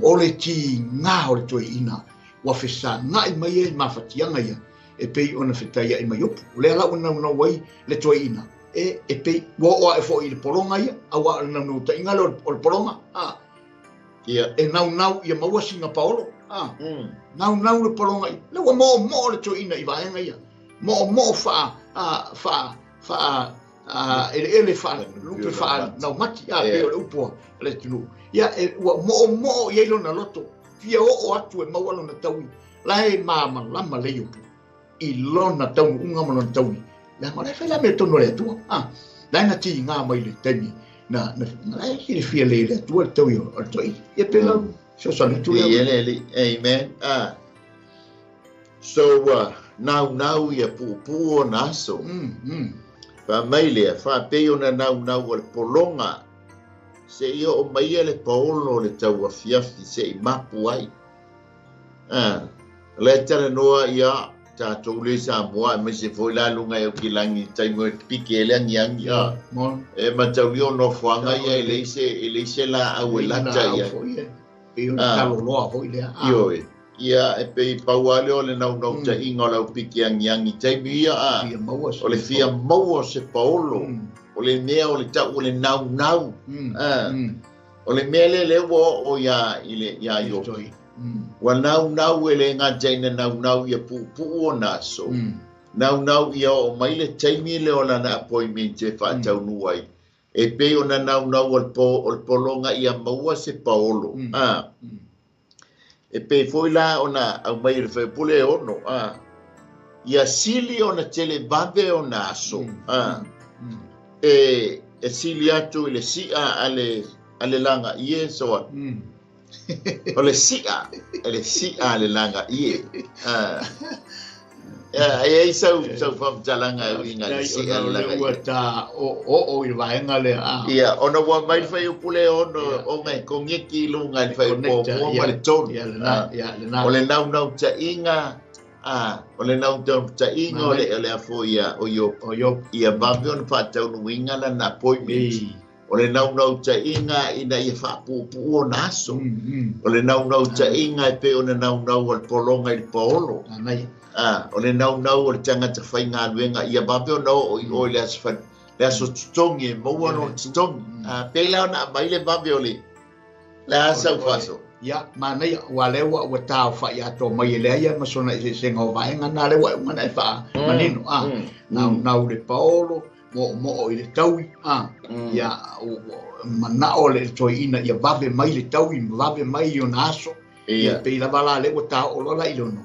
O le ti ngā o le toi ina. Wa whesa ngā I mai e mawhatianga ia. E pei ona whetai ai mai opu. O lea lau nau wai le toi ina. E pei, wa e fo I le poronga ia. A wa nau tai ngā o le poronga. E nau ia maua singa paolo. Nau le poronga I. Le wa mo le toi ina I vaenga ia. Mo fa ele fa lupe fa nau mati pe o le upo le tunu. Ia e wa mo ia lona loto. Fia o atu e maua lona taui. La e mama lama le upo. I lona tau unga mo lona taui. La ma le fa la me tono le tua. La na ti ngā mai le temi. Na la e le fia le tua le taui o toi. Ia pe lau. Amen. So nau ia pu o naso. Fa mai le fa pe ona nau o le polonga. Se ia o mai le paolo le tau afiafi se I mapu ai. Le tala noa ia tātou le sa moa me se foi la lunga e o kilangi taimo e piki e leangi angi e matau lio no fuanga ia e leise la au e lata ia. Ia e pe paua leo le nau ta inga o lau piki angi taimi ia o le fia maua se paolo o le mea o le tau o le nau o le mea le o ia ia yo wa nau e le ngā jaina nau ia pu o naso nau ia o mai le taimi le o lana appointment e whaatau nuai e pe o na nau o le polonga ia maua se paolo e pe foi la ona au mai le whaipule ono ia sili ona tele bave o naso e sili atu i le sia ale langa ie soa o le sia ale langa ie e sau fam talanga winga le sia ale langa o I vaenga le ia ona wa mai fai pule ono o ngai kongeki lunga le fai po mo le ton o le nau ta inga o le nau ta inga o le afo ia o yo ia bavion pa tau winga la na appointment o le nau ta inga ina ia whaapupu o naso. O le nau ta inga e pe o na nau al polonga i paolo. O le nau o le tangata whainga luenga ia babe o nau o le asfan. Le aso tutongi e maua no tutongi. Pe lao na mai le babe o le. Le asa ufaso. Ya, mana ya wale wa tau fa ya to mai le ya masona se ngo vai ngana le wa ngana fa manino nau le paolo mo le taui ya mana o le toina ya babe mai le taui babe mai yo naso ya pe la bala le wa tau o la ilono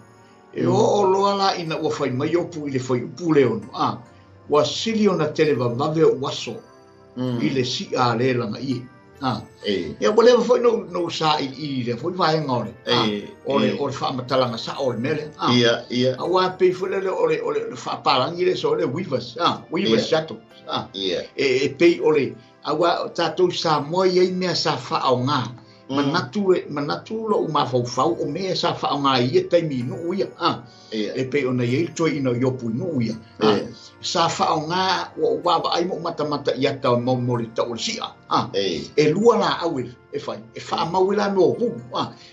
e o lo la ina wa fai mai o pu le foi pu le ono wa silio na tele va babe waso ile si a le la mai ya boleh foi no sa I le foi vai ngore o fa matalanga sa o mele ia wa pe foi le o fa palang ile so le weavers chato e pe ole awa tato sa mo ye me sa fa o nga manatu lo ma fau o me sa fa o nga ye te mi no ia e pe ona ye to ino yo pu no ia sa fa o nga wa ai mo mata ia ta mo le ta o sia e lua la awe e fa mawila no hu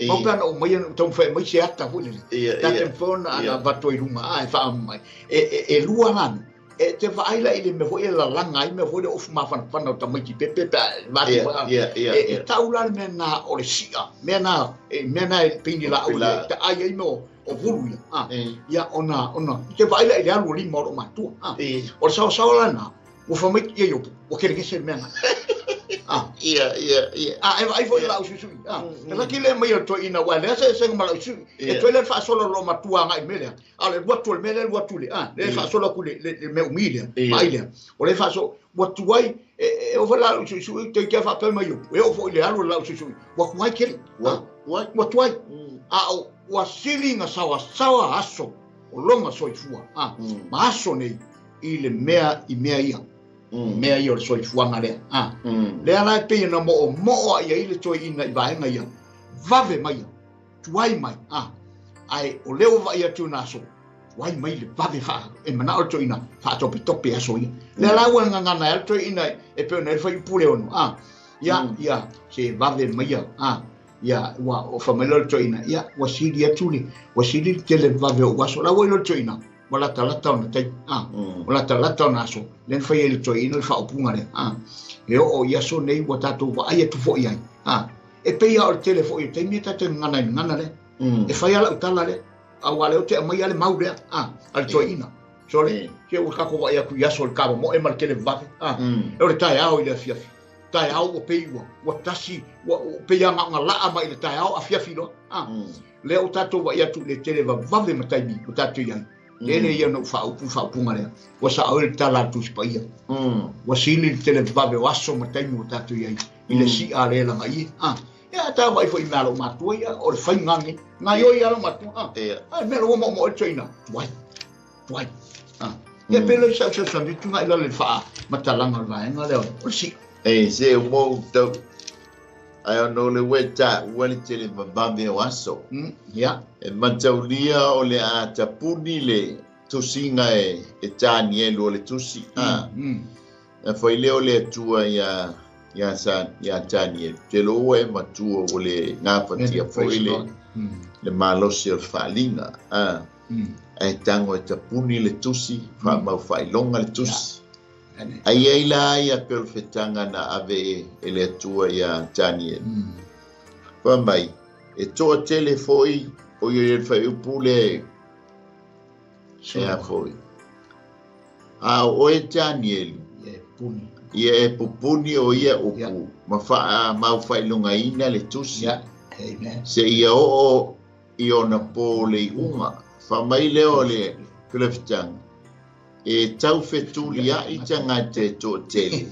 mo plano o mai ton fe mai sia ta hu ni ta telefona ana vato I runga e fa mai e lua la te vai la ile me foi la langa I me foi of ma fan o ta mai ki pepe va e taula me na o le sia me na e pini la o ta ai no o vulu ya ona te vai la ile alu li mo ma tu o sa la na o fa mai yo o kere ke se me na ai foi la usu la ki le mai to ina wa le se ma la usu e to le fa solo lo ma tua ngai mele ale wa to mele wa tu le fa solo ku le me umile mai le o le fa so wa tu ai e o la usu te ke fa pe mai yo e o fo le alu la usu wa ku ai ke wa tu ai wa silinga sawa aso o longa soifua ma aso nei I le mea I mea ia mea ia o le soifuanga lea le ala pe na mo ia I le toi ina I vaenga ia vave mai tuai mai ai o leo va ia tu naso tuai mai le vave fa e mana o toi ina fa topi aso ia le ala wa ngana ia toi ina e pe na fa I pule ono ia se vave mai ia wa o famelo toi ina ia wa sili atuli wa sili tele vave o waso la wa lo toi ina wala talata ona tai wala talata ona so len fa ele toi ina fa opunga le e o ia so nei wa tatu wa ai tu fo ia e pe ia o telefone te mi tatu ngana le e fa ia la utala le a wale o te mai ale mau le al toi ina so le ke o ka ko wa ia ku ia so le cabo mo e mal ke le vave e o le tai ao ile fia tai ao o pe wa tasi wa pe ia nga la mai le tai ao a fia filo le o tatu wa ia tu le tele vave matai bi o tatu ia ele ia no fa upunga le wa sa o le tala tu spaia wa sili tele vave waso matai mo tatu ia ile si ale la mai ya ta vai foi malo matu ia o le fai ngangi ngai o ia lo matu ai me lo mo China tuai e pelo sa di tu ngai le fa matalanga vai ngale o si se mo to ai no le weta wali tele babbe waso ya e mataulia o le a tapuni le tusinga e Daniel o le tusi e foi leo le tua ya Daniel te lo e matua o le ngapatia foi le malosi o falinga e tango e tapuni le tusi fa mau fai longa le tusi ai la ia pel fetanga na ave ele tua ya Daniel fa mai e to tele foi o ye fai pule ya foi o e Daniel puni ia pupuni o ia upu ma fa mau fai longa ina le tusi se ia o iona pole uma fa mai leo le kleftang e tau fetulia I tanga te to tele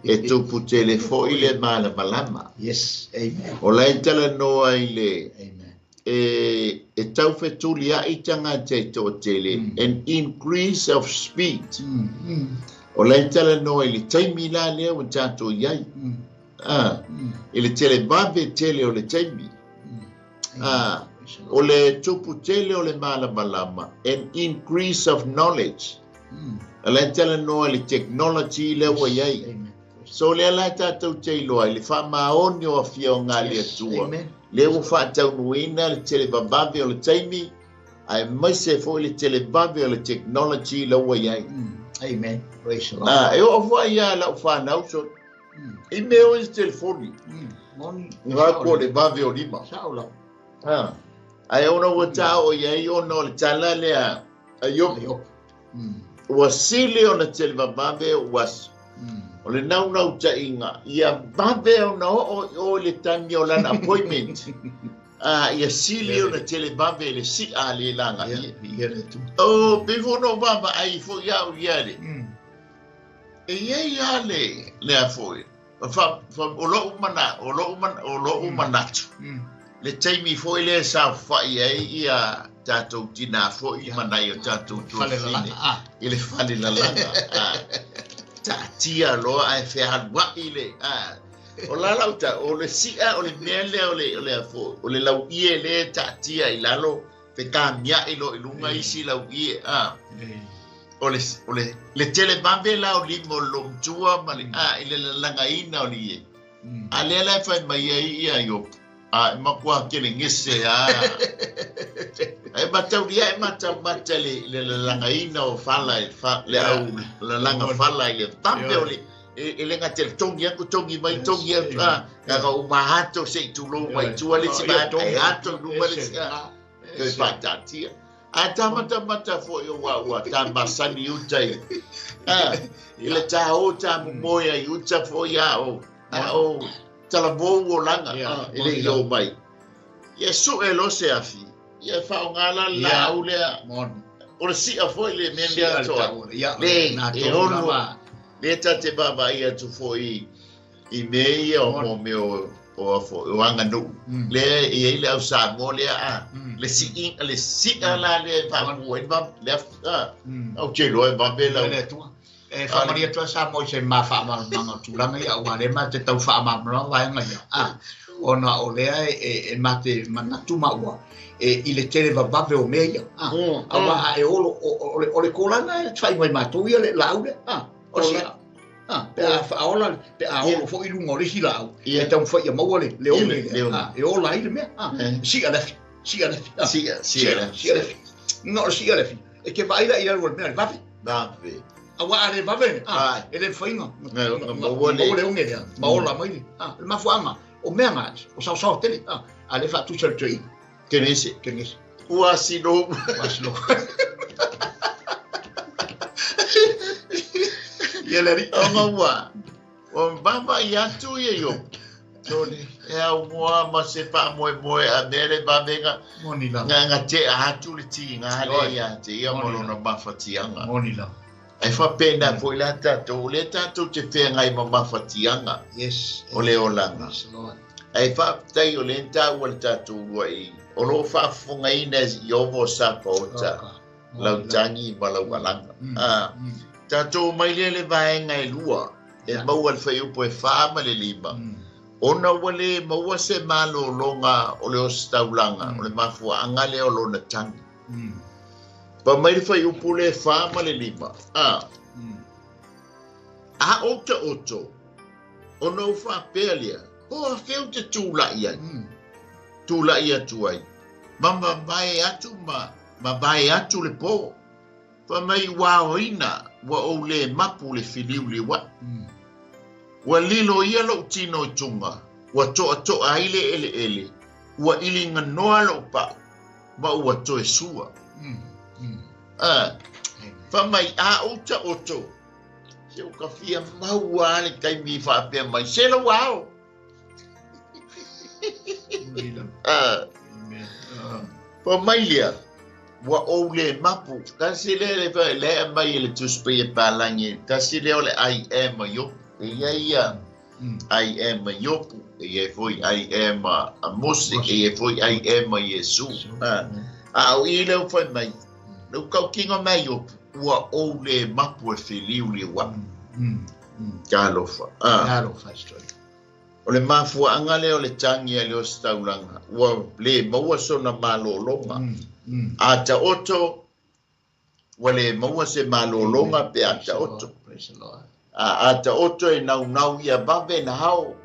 e to pu telefo ile mala malama yes amen o la tele no ile amen e tau fetulia I tanga te to tele an increase of speed o la tele no ile taimi la le o tato yai ile tele babe tele o le taimi o le tupu tele o le mala malama an increase of knowledge ala tele no le technology le wa yai so le la tātou te loa le fa maoni o fia o ngā le tua le o fa tau nuina le tele bababe o le taimi ai mai se fo le tele bababe o le technology la wa yai amen praise the Lord e o fa ia la fa na so i me o telefoni nga ko le bababe o lima saula ai ona o ta o yai o no le tala le ayo wasili o na tele bababe was o le nau ta inga ia babe o na o le tami o lana appointment ia sili o na tele babe le si a le langa o before no baba ai fo ia o ia le e ia le a fo fa o lo umana le taimi fo le sa fa ia tatou tina fo i manai o tatou tu ile fale la langa tia lo ai fe hadwa ile o la lauta o le sia o le mele o le fo o le lau ie le tia ilalo fe kamia ilo ilunga isi lau ie o le tele bambe la o limo lo tua mali ile la langa ina o li ale la fa mai ia yo makwa kele ngese ai batau dia mata le langa ina o fala le au la langa fala ile tampe o le ngatel tongi ko tongi mai tongi ka o mahato se tu lo mai tu ale si ba ai ato lu mai si ke patatia mata fo yo wa tamba sani utai ile tao tamu moya uta fo ya o tala bo langa ile yo mai yesu elo se afi ye fa ngala la ule o si afo ile mendia to le na to le tate baba ia tu foi i mei o me o afo o anga no le ile au sa mo le le si ala le fa mo le au che lo ba bela fa maria to sa mo se ma fa ma ma tu la ngai au ale ma te tau fa ma ma wa ngai ona o le e mate mana tu ma wa ile tele va ba o meia awa e o le kolana fai mai ma tu ile laude o sia pe a fa ola pe a o fo i lungo le hila e tau fa ia mau le e o la ile me si ala no si ala e ke vai da ira o me va awa ale bave ele fainga mo le unge ya ma ola mai ma fuanga o me nga o sa tele ale fa tu sel tui kenesi uasino yeleri onwa o baba ya tu yo toni e au mo se pa mo a dele babenga monila nga te a tu le ti nga le ya te ya mo no ba fatianga monila ai fa pena foi la tato te fe ngai mama fatianga yes o le olanga ai fa tai o le ta o tato wai o lo fa funga ina yo vo sa pota la tangi bala walanga tato mai le vai ngai lua e mau al fa yo po fa ma le liba ona wale mau se malo longa o le ostaulanga o le mafu anga le o lo na tangi pa mai fa yo pule fa ma le liba oto o no fa pelia o feu te tula ia tuai mama vai atu ma vai atu le po fa mai wa oina wa o le mapu le filiu le wa lilo ia lo tino tunga wa to aile ele wa ilinga noa lo pa ma wa to sua fa mai oto se o kafia maua le kai mi fa pe mai se lo wao pa mai lia wa o le mapu ka se le mai le tuspe pa langi ka se le ole I am yo ia I am yo e foi I am a music e foi I am Yesu o ile foi mai no ka kinga mai yo wa o le mapu e filiu le wa kalofa story o le mafua anga le o le tangi le o staulanga wa le maua sona malolonga ata oto wa le maua se malolonga pe ata oto ata oto e nau ia vave na hao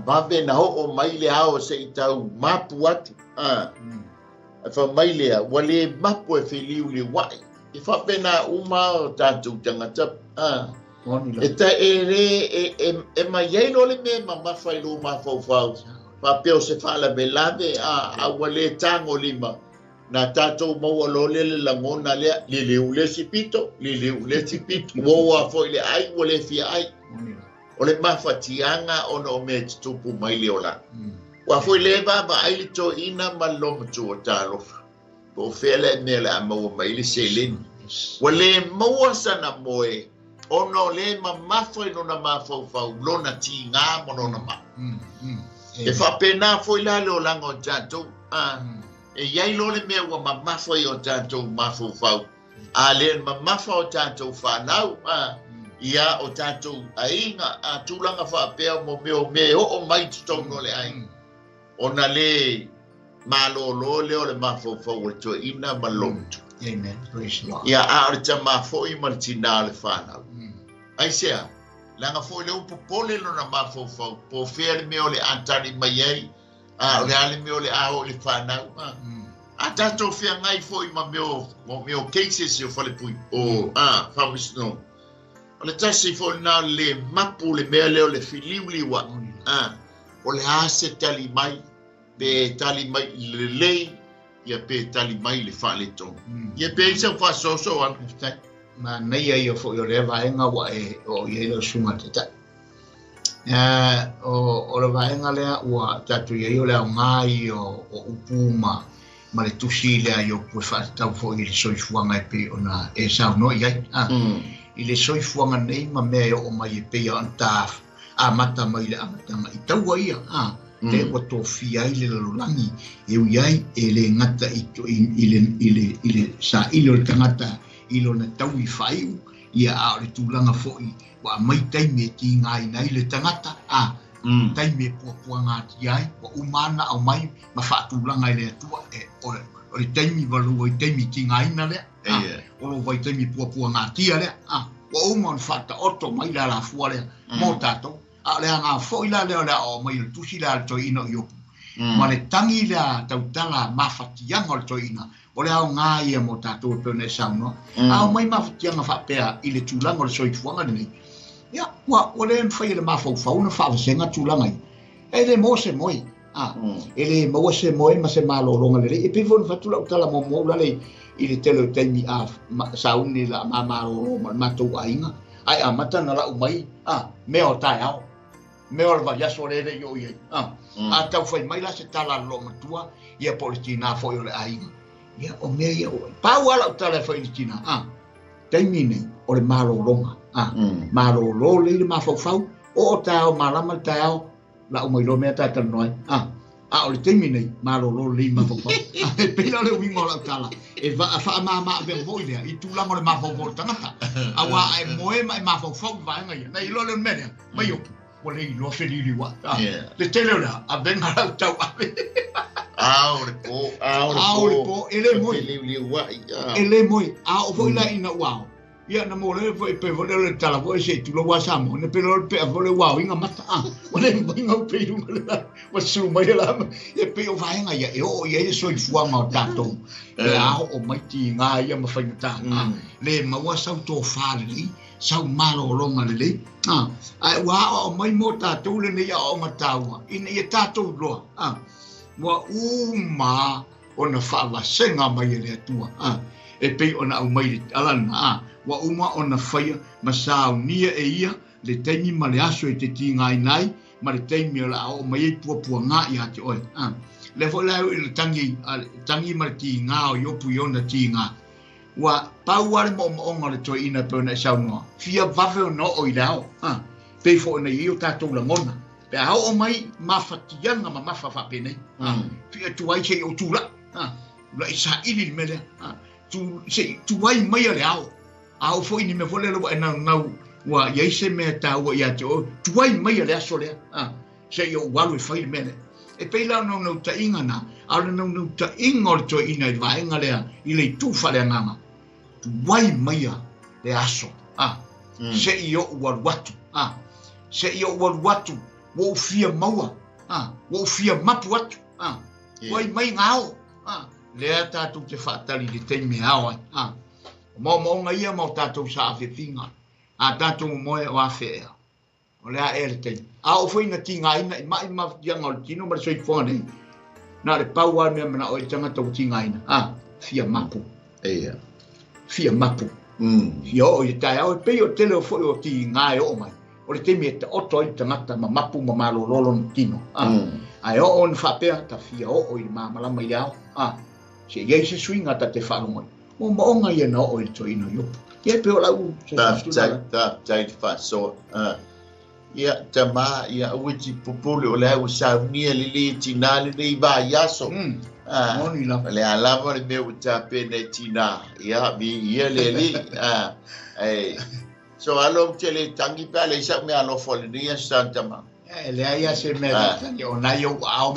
vave na ho o mai le hao se i tau mapu atu fa mai le wale mapu e filiu le wai e fa pena uma o tatu tangata e ta e mai ye no le me ma fai lo ma fau fa peo se fa la belave a wale tango lima na tato mo lo le la ngona le ule sipito wo a foi le ai wale fi ai o le mafatianga ona o me tupu mai le ola wa foi le ba ai le to ina malom tu talo po fele ne la mo mai le selin wale mo sana moe ono le ma foi no na ma fau lona tinga mo no ma e fa pena foi la le ola ngo tato e yai lo le me wa ma foi o tato ma fau a le ma o tato fa nau ia o tatou ainga a tūlanga whapea mo me o mai tutou no le ai. Ona le malolo le o le mafofau e to ina malomtu. Amen. Praise the Lord. Ia a ore ta mafoi martina le whanau. Ai sea, langa foi le upo pole no na mafofau, po fea le me o le antari mai ai, a le ale me o le ao le whanau. A tatou fea ngai foi ma meo cases o whale pui. O, whamisno. O le tasi fo na le mapu le mea leo le filiuliwa. O le ase tali mai, pe tali mai le lei, ia pe tali mai le wha le tong. Ia pe isa wha soso an. Ma nei ai o fo i o le vaenga wa e o i e lo sunga te ta. O le vaenga lea ua tatu i o le au ngai o upuma, ma le tusi lea i o pue wha tau fo i le soifuanga e pe o na e sao no i ai. I le soifuanga nei ma mea o mai e pea an taf a mata mai le amatanga i taua ia le wa tofia i le lalolangi e uiai e le ngata i le sa ilo le tangata ilo na tau i whaiu ia a o le tūlanga fo'i wa mai taime ti ngai nei le tangata taime pua ngāti ai wa umana au mai ma whaatūlanga i le atua e o le taimi walu i taimi ti ngai na lea o lo vai taimi pua ngāti a lea wa uma on whata oto mai la la fua lea mo tātou a lea ngā fo'i la lea o mai le tusi la le toi ina i opu ma le tangi lea tautala mawhatianga le toi ina o le au ngā ia mo tātou e pēne saunoa au mai mawhatianga whapea i le tūlanga le soituanga nei ia o le mwhai le mawhau na whaawasenga tūlanga i e le mo se moi e le mo se moi ma se māloronga le e pivon whatula utala mo mo la le i le telo taimi a sauni la māloro ma tau ainga ai a matana la umai me o tai au me o va yaso le yo ye a tau foi mai la se tala lo matua ia politina foi o le ainga ia o me ia pa wala utala foi tina taimi nei o le māloronga māloro le mafau o tau malama tau la umai lo me ta tanoi o le taimi nei māloro le mafau e pela le wingo la tala e va fa ma ve voi le i tūlanga le mafau tangata awa ai moe mai mafau va nga ia nei lo le mene mai o o le lo felili wa le tele la a venga la tau le po ele moi o foi la ina wow ia na mo le foi pe vole le tala voi se tu lo wa samo ne pe lo pe vole wow inga mata o le inga pe le wa su mai la e pe o vai nga ia e o ia so i fua ma tato e o mai ti nga ia ma fa ta le ma wa sa to fa le sau malo longa le ai wa o mai mo tato le ne ia o matawa ina ia tato lo wa uma ona fa wa senga mai le tua e pe ona au mai alana wa uma ona faia masau nia e ia le taimi ma le aso e te tinga nai ma le taimi la o mai pua nga ia te oi le fo la le tangi ma le tinga o yopu yona tinga wa pauare mo onga le toi ina pona sau no fia vave no o ilao pe fo na io tato la ngona pe o mai mafatianga ma mafafa pene fia tuai che o tula la isa ili mele tu vai mai ale au foi ni me vole lo na wa ye se me ta wa ya to tu vai mai ale so le se yo walu fai mele e pe la no ta inga na ala no ta ingol to ina va inga le i le tu fa le ngama tu vai mai le aso se io watu se io watu wo fia maua wo fia mapu atu wai mai ngao le tatu te fatali le te me ao mo ngai mo tatu sa fe finga tatu mo e wa fe o le a te o foi na tinga ina ma yang o tino ma soi fone na le paua me na o tanga to tinga ina fia mapu fia mapu yo o ta o pe o tele o foi o tinga o mai o le te me o to tanga ma mapu ma malo lolo tino ai o on fa pe ta fia o ma mala mai ao se ye se swinga ta te fa mo mo ngai na o to ino yo ye pe o la u ta fa so ia tama ia uti popole o le sa ni le tina le va yaso moni la le ala mo le meu ta pene tina ia vi ia le so alo tele tangi pa le sa me alo fo le santa ma le ia se me tangi o na yo au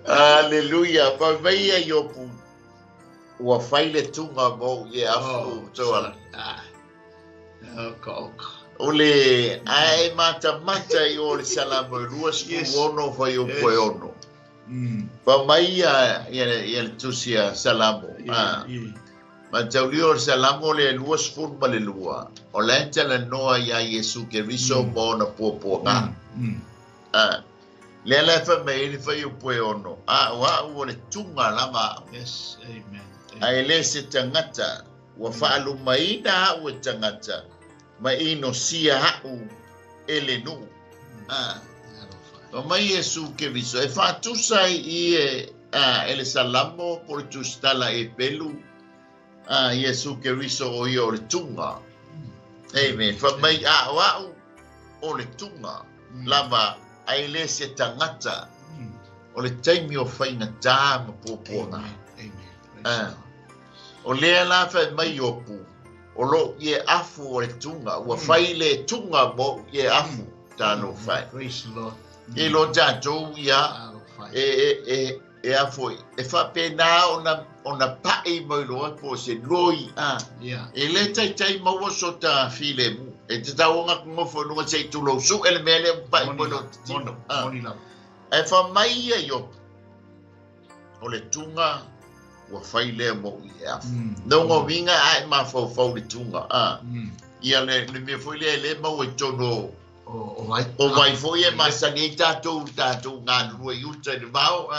Hallelujah. Pa veia yo pu. Wa faile tunga mo ye afu so ala. Ole ai mata yo le salamo ruas ono fa yo poeono. Pa mai ya tusia salamo. Ma taulio salamo le luas fun ma le lua. O lenta la noa ya Yesu ke riso mo na popo nga. Le la fa me fa yo poeono. Wa o le tunga lama. Yes, amen. Ai le se tangata wa faalu maina o tangata mai no sia hau ele nu o mai Yesu ke viso e fa tu sai ele salamo por tu stala e pelu Yesu ke viso o yo tunga amen fa mai wa o le tunga lava ai le se tangata o le taimi o faina tama popona o le la fa mai opu o lo ye afu o le tunga wa faile tunga mo ye afu tano fai praise the Lord e lo jato ya e afu e fa pena ona pai mo lo po se loi e le tai mo so ta file mu e te taonga mo fo no se tu lo su ele mele pai mo no tino e fa mai yo o le tunga wa faile mo ia no ngo vinga ai ma fo le tunga ia le me foi le mo e tono o vai foi e ma sanita tu nga no yuta de vao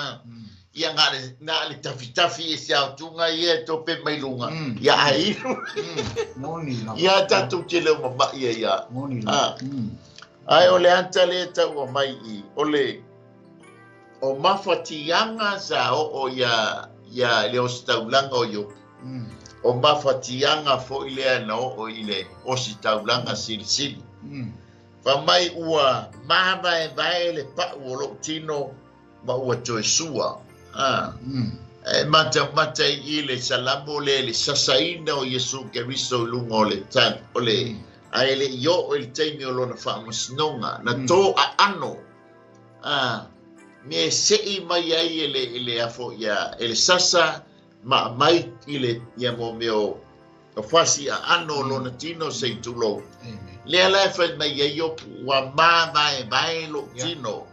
ia nga na le tafi e sia tunga ia to pe mai lunga ia ai moni la ia tatu tele mo ma ia moni la ai ole anta le ta o mai I ole o mafatianga sa o ya le ostaulanga o yo o mafatianga fo ile no o ile ostaulanga silsili fa mai ua mama e vai le pa o lo tino ma ua joesua mata ile salamo le sasaina o Yesu ke riso lungo le tan ole ai le yo el taimi o lona fa masnonga na to a ano me sei mai ai ele afo ya ele sasa ma mai ile ya mo meo o fasi a ano lo natino sei tulo le ala fa mai yo wa ma vai lo tino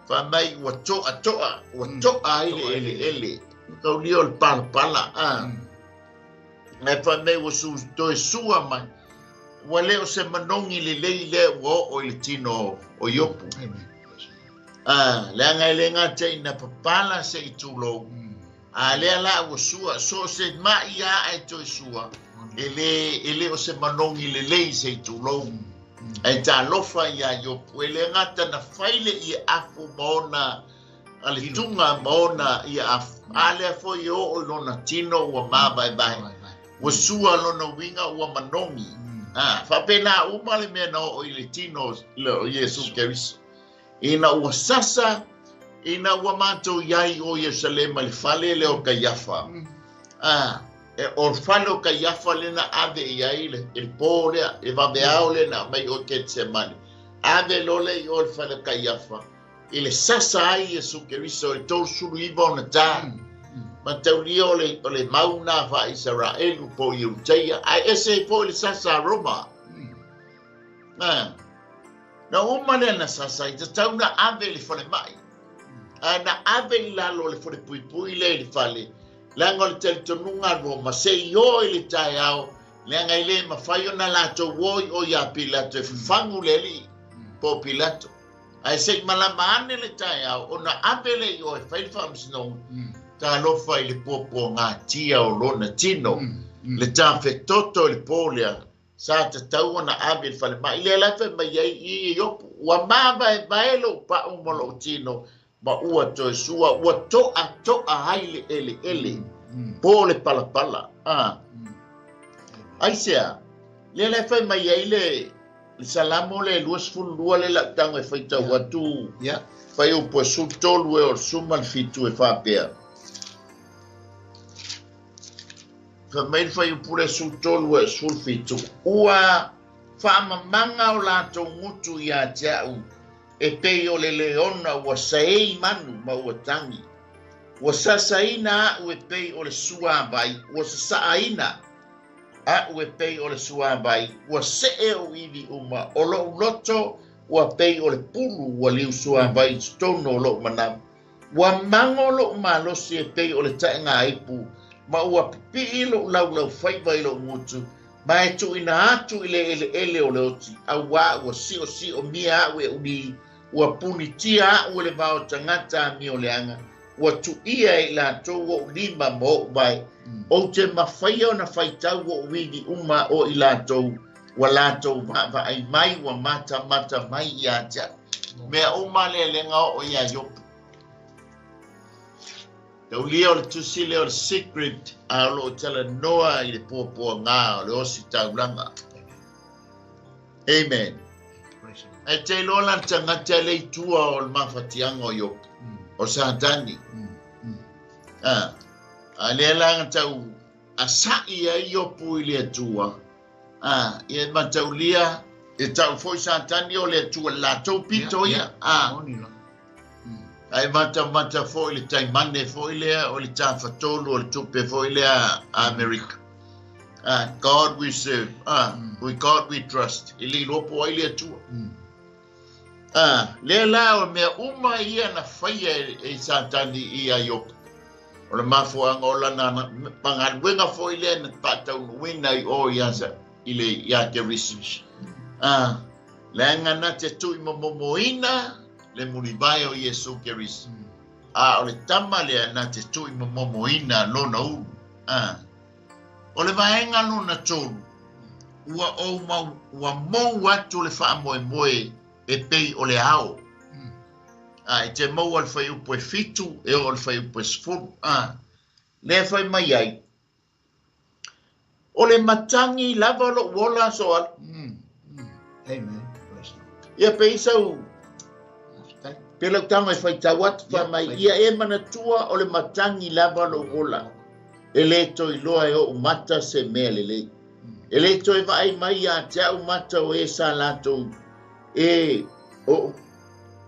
fa mai wa to a ele ko lio el pala me fa mai wo su to sua mai wa leo se manongi le wo o il tino o yopu le nga te na papala se tulo le ala wo sua so se ma ia e to sua ele o se manongi le se tulo e ta lofa ia yo ele ngata na faile I afu mona ale tunga mona I afu ale fo yo o lona tino wa ma bye wo sua lona winga wa manongi fa pena umale me no o ile tino lo Yesu Kristo ina ua sasa ina ua matou iai o Yerusalema le fale le o Kaiafa o fale o Kaiafa lena ave iai le po lea e vaveao lena mai o Getsemani ave lole I o le fale o Kaiafa I le sasa ai Yesu Kristo e tou sulu iwa ona tā mataulia o le mauna fa Israelu po Iuteia ai ese po le sasa Roma na umale na sasa i tauna ave le fale mai na ave la lo le fale pui le fale la ngol tel tonunga Roma se yo le tai ao le ngai le mafai ona la to woi o ya Pilato fangu leli po Pilato ai se malama ane le tai ao ona ave le yo e fai fams no ta lo fai le popo nga tia o lona tino le tafe toto le polia sa te tau na ave le fale mai le la fe mai i yo wa mava e baelo pa o molo tino ma ua to sua ua to a haile ele po le pala ai sea le fe mai le salamo le luas ful lua le la tanga e fai tau watu fai o po su tolu e o sumal fitu e fa pea mai fai o pure su tolu e sul fitu ua fa mamanga o lato mutu ia jau e pei o le leona ua saei manu ma ua tangi ua sasaina ua pei o le sua vai ua sasaina a ue pei o le sua vai ua see o iwi uma o lo loto ua pei o le pulu ua liu sua vai stono o lo manam ua mango lo malosi e pei o le taenga aipu ma ua pipi ilo lau fai vai lo mutu ma e tu ina atu ele o le oti a ua si o mia ue uni ua puni tia ua le vao tangata mi o le anga ua tu ia i la tō o lima mo mai o te mawhaia o na whaitau o wini uma o i la tō wa la tō va ai mai wa mata mai i atia mea o male lenga o ia yopu tau lia o le tusile o le secret a lo tala noa i le pōpua ngā o le osi taulanga amen e te lola tangata le tua o le mawhatianga o yopu o Satani. A le langa tau a sa'i a i opu i le atua. I matau lia e tau foi Satani o le atua la tau pito ia. Ai mata foi le taimane foi lea o le tawhatolu o le tupe foi lea America. God we serve. With God we trust. I li lopo ai le atua. Le la o mea uma ia na whaia e Satani i a yopu. O le mafuanga o lana pangaluenga fo i le na patau nuina i o iasa i le iake research. Le angana te tui momoina le munibai o Yesu Keris. O le tama le na te tui momoina lona uru. O le vaenga lona tolu. Ua o mou watu le wha moe e pei o le ao. E te mau al whai upo e fitu, e o al whai upo e sfuru. Le whai mai ai. O le matangi lava lo wola so al. Amen. Ia pei sau. Pela tanga e whai tawat wha mai. Ia e manatua o le matangi lava lo wola. E le to i loa e o umata se mea lele. E le to e vai mai a te au mata o e sa lato.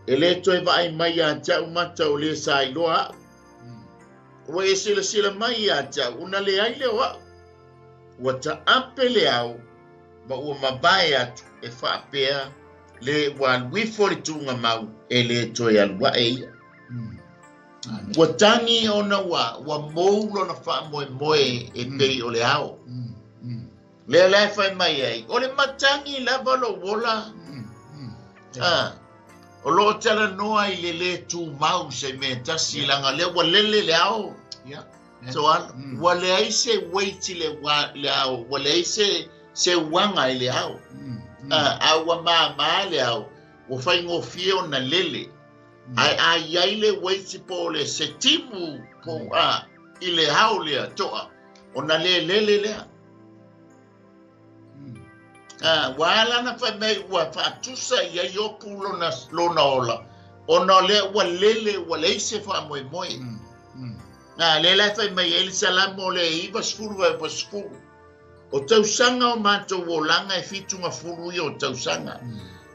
Le to e vai mai a tau mata o le sa iloa. Wa e sila mai a tau. Una le ai le wa. Wa ta ape le au. Ma ua mabae atu e whaapea. Le wan wifori tunga mau. E le to e alwa e ia. Wa tangi ona wa moulo na wha moe e pei o le au. Le lai whai mai ai. O le matangi lava lo wola. O lo tala noa i le tu mau se me tasi langa le wa lele le ao. So wa le ai se waiti le ao. Wa le ai se wanga i le ao. A wa maa le ao. Wa fai ngofio na lele. Ai le waiti po le se timu po i le ao lea toa. O na le lele lea. Wala na fa mai wa fa tusa ya yopu lona ola ona le wa lele wa le se fa moi le la fa mai el salamo le iba sfuru wa sfuru o tau sanga o mato wolanga e fitu nga furu o tau sanga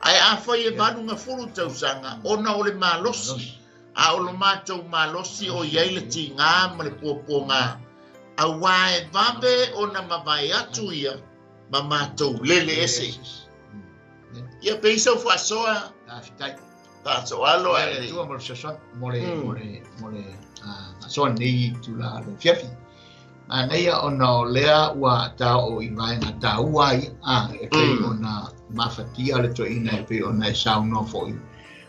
ai a fa ye vanu nga furu tau sanga ona o le malosi a o lo mātou malosi o iai le tingā ma le puapuanga a wae vabe o na mawai atu ia ma mātou lele ese ia peisa u whasoa so alo e tu mo se so more so nei tu la le fiafi nei ona lea wa ta o i mai na ta uai e pe ona mafatia le to ina e pe ona sa no foi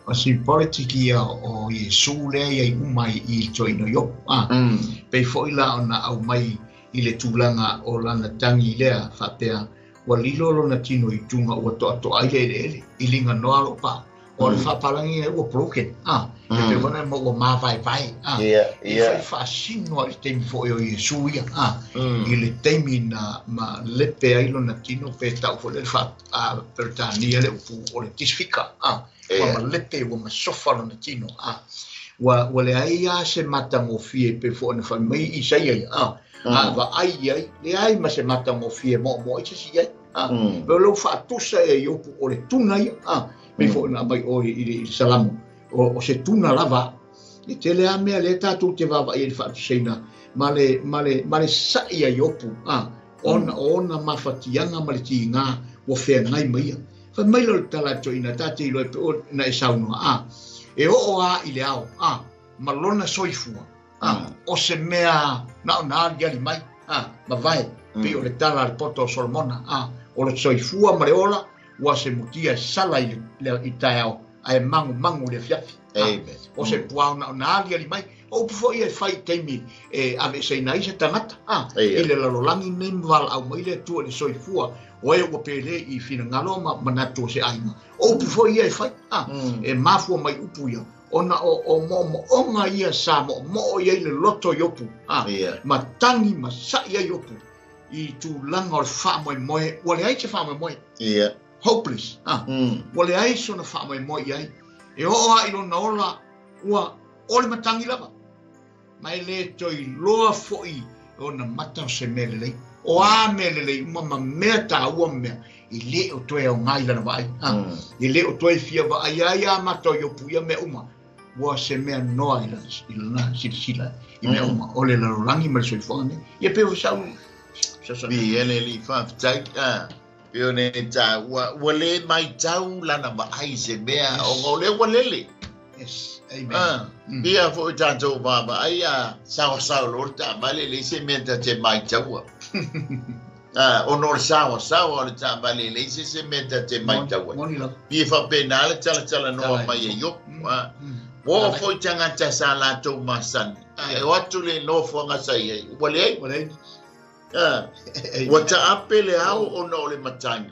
o si politiki o Yesu le ia mai i to ino yo pe foi la ona au mai i le tulanga o lana tangi lea fatea wa lilo lo na tino i tunga o to ai le i linga no alo pa o le whapalangi e ua broken, e pe wana mo ua mawai vai, e whai whaasino a le teimi fo eo Yesu ia, i le teimi na ma lepe ailo na tino pe tau fo le wha peritania le upu o le tisfika, ua ma lepe ua ma sofa lo na tino, ua le ai a se mata mo fie pe fo na whai mai i saia ia, wa ai ai, le ai ma se mata mo fie mo i si ai, pe lau whaatusa e upu o le tuna ia, me fo na mai o i salamu o se tuna lava i tele a mea le tatu te vava i fa seina male sa ia yopu ona mafatianga male tinga o fe ngai mai fa mai lo tala to ina tate lo pe na saunu e o a i le ao malona soifua o se mea na ali mai ma vai pe o le tala al poto solmona o le soifua male ola wa se mutia sala i taiao ai mangu le fiafi o se puau na ali mai o pufo i fai teimi ave se nai se tangata i le lalolangi nemval au mai le tua le soifua o e ua pele i fina ngalo manatu se aina o pufo i fai e mafua mai upu ia ona o mo onga ia sa mo ia le loto yopu ma tangi ma sa ia yopu i tu langa o fa moe wale ai te fa moe hopeless wale ai so na fa mo ai e o ai no na ola ua ole matangi lava mai le toi loa foi ona mata se melele o a melele mama meta ua me i le o toi o ngai lana vai i le o toi fia va ai mata yo puia me uma ua se mea noa i lana sila i me uma ole la rangi mal so fone e pe o sa bi ele li fa tai Pio ne ta wale mai tau lana ma ai se mea o ngole walele. Yes, amen. Ia fo tanto baba ai sao lorta vale le se menta te mai tau. Onor sao le ta vale le se menta te mai tau. Ia fa penale tala no mai yo. Wo fo tanga ta sala to masan. E watu le no fo nga sai wale. Wata apele au ona o le matangi.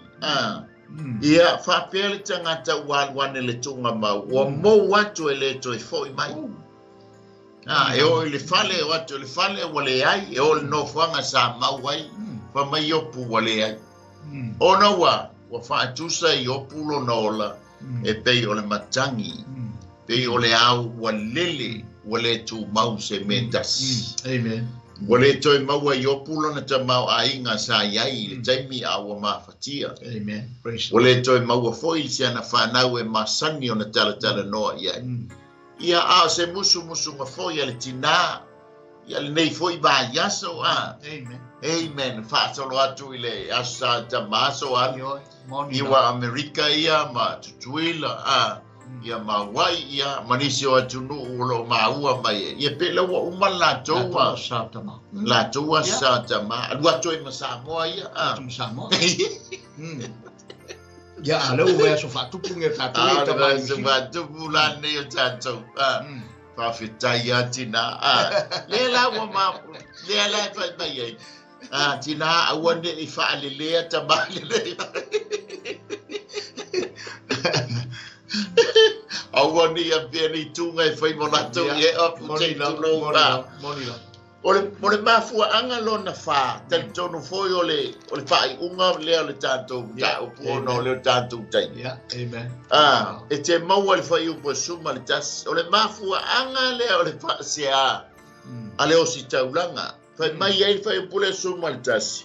Ia whapele tangata wane le tunga mau. Wa mo watu e le toi foi mai. E o le fale watu le fale wale ai. E o le no whanga sa mau ai. Wa mai opu wale ai. Ona wa whaatusa i opu lo nola. E pei o le matangi. Pei o le au walele wale tu mau se mentas. Amen. Wale toi maua i opulo na ta mau a inga sa iai le taimi a ua mafatia. Amen. Wale toi maua foi si ana whanau e masani o na tala noa iai. Ia a se musu nga foi ale tina. Ia le nei foi ba yaso Amen. Whaatolo atu i le asa ta maso anu. Iwa Amerika ia ma tutuila ia mawai ia manisi o atunu ulo maua mai ia pela wa umala toa satama la toa satama alua toi masamo ia masamo ya alo we so fatu punge fatu ta ba so fatu bulane o tanto fa fitai atina le la wa ma le la fa mai tina awande i fa le ta ba le Awani ya peni tunga e fai monato ye op te tulo ba. Ole mafua anga lona fa tel tonu foi ole fai unga le tanto ta o no le tanto tai. Yeah, amen. E te mau le fai upo suma le tas ole mafua anga le ole fa sia. Ale o si taulanga. Fai mai ai fai pule suma le tas.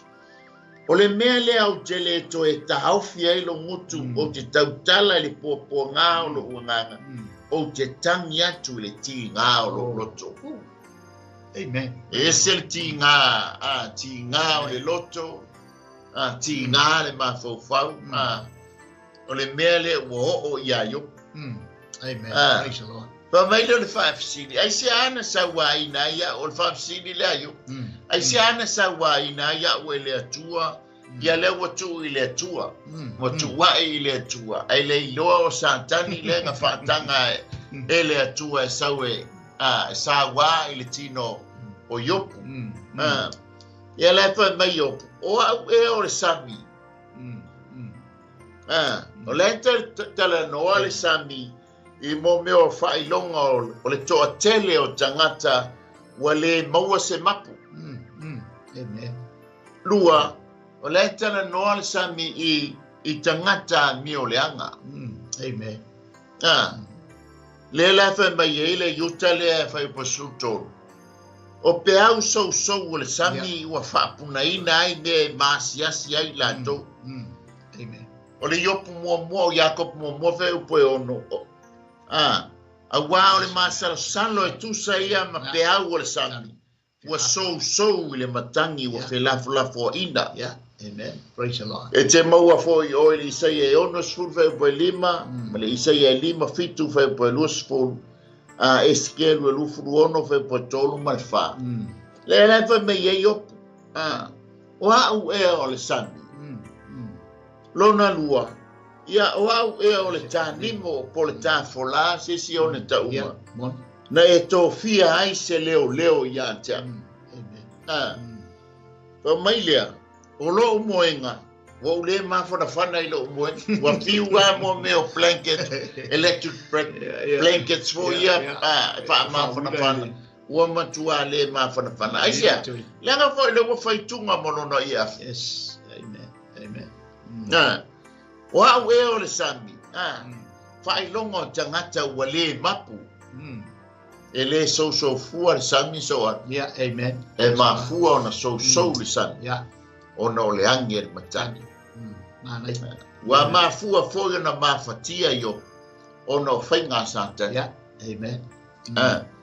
Ole mea le au tele to e tahaufi ai lo mutu o te tautala le popo ngā o lo uanganga. o te tangi atu le ti ngā o lo loto. Amen. E se le ti ngā o le loto, ti ngā le mafau, o le mea le o ia yo. Amen. Praise the Lord. Pa mai le whaafisiri, ai se ana sa wā ina ia o le whaafisiri le ayo. Ai se ana sa wā ina ia o le atua, ia le watu i le atua, watu wa i le atua, ai le iloa o Satani le nga whaatanga e le atua e sau sa wā i le tino o yopu. Ia le pa mai yopu, o au e o le sami. O le tala noa le sami, i mo meo whailonga o le toa tele o tangata wa le maua se mapu. Lua, o le tala noa le sami i tangata mi o le anga. Amen. Le la fa mai e le yuta le fa i pasuto. O pe au so o le sami wa whapuna ina ai me masiasi ai la do. Amen. O le yopu mua o Jacob mua fe upo e ono. A wā o le masala salo e tusa ia ma pe au o le sami. Wa so i le matangi wa fe lafo ina. Amen. Praise the Lord. E te maua fo i o le Isaia e ono sfuru fe upo e lima, ma le Isaia e lima fitu fe upo e lua sfuru. E skelu e lufuru ono fe upo e tolu ma le wha. Le fa me ye yopu. O au e o le sami. Lona lua. Ia o au e o le tānimo po le tāwhola se si o ne tauma. Na e tō fia ai se leo ia tea. Pa mai lea, o lo umoenga, wa ule mawhanawhana i lo umoenga, wa fiua mo meo electric blankets fo ia, pa mawhanawhana, wa matua le mawhanawhana. Aisia, leanga fo i le wa whaitunga monono ia. Yes, amen. O au e o le sami, whailonga tangata ua le mapu. E le so fua le sami soa. Yeah, amen. E ma fua ona so le sami. Yeah. Ona o le angi e le matani. Wa ma fua foi ona ma fatia yo. Ona o whainga Satani. Yeah, amen.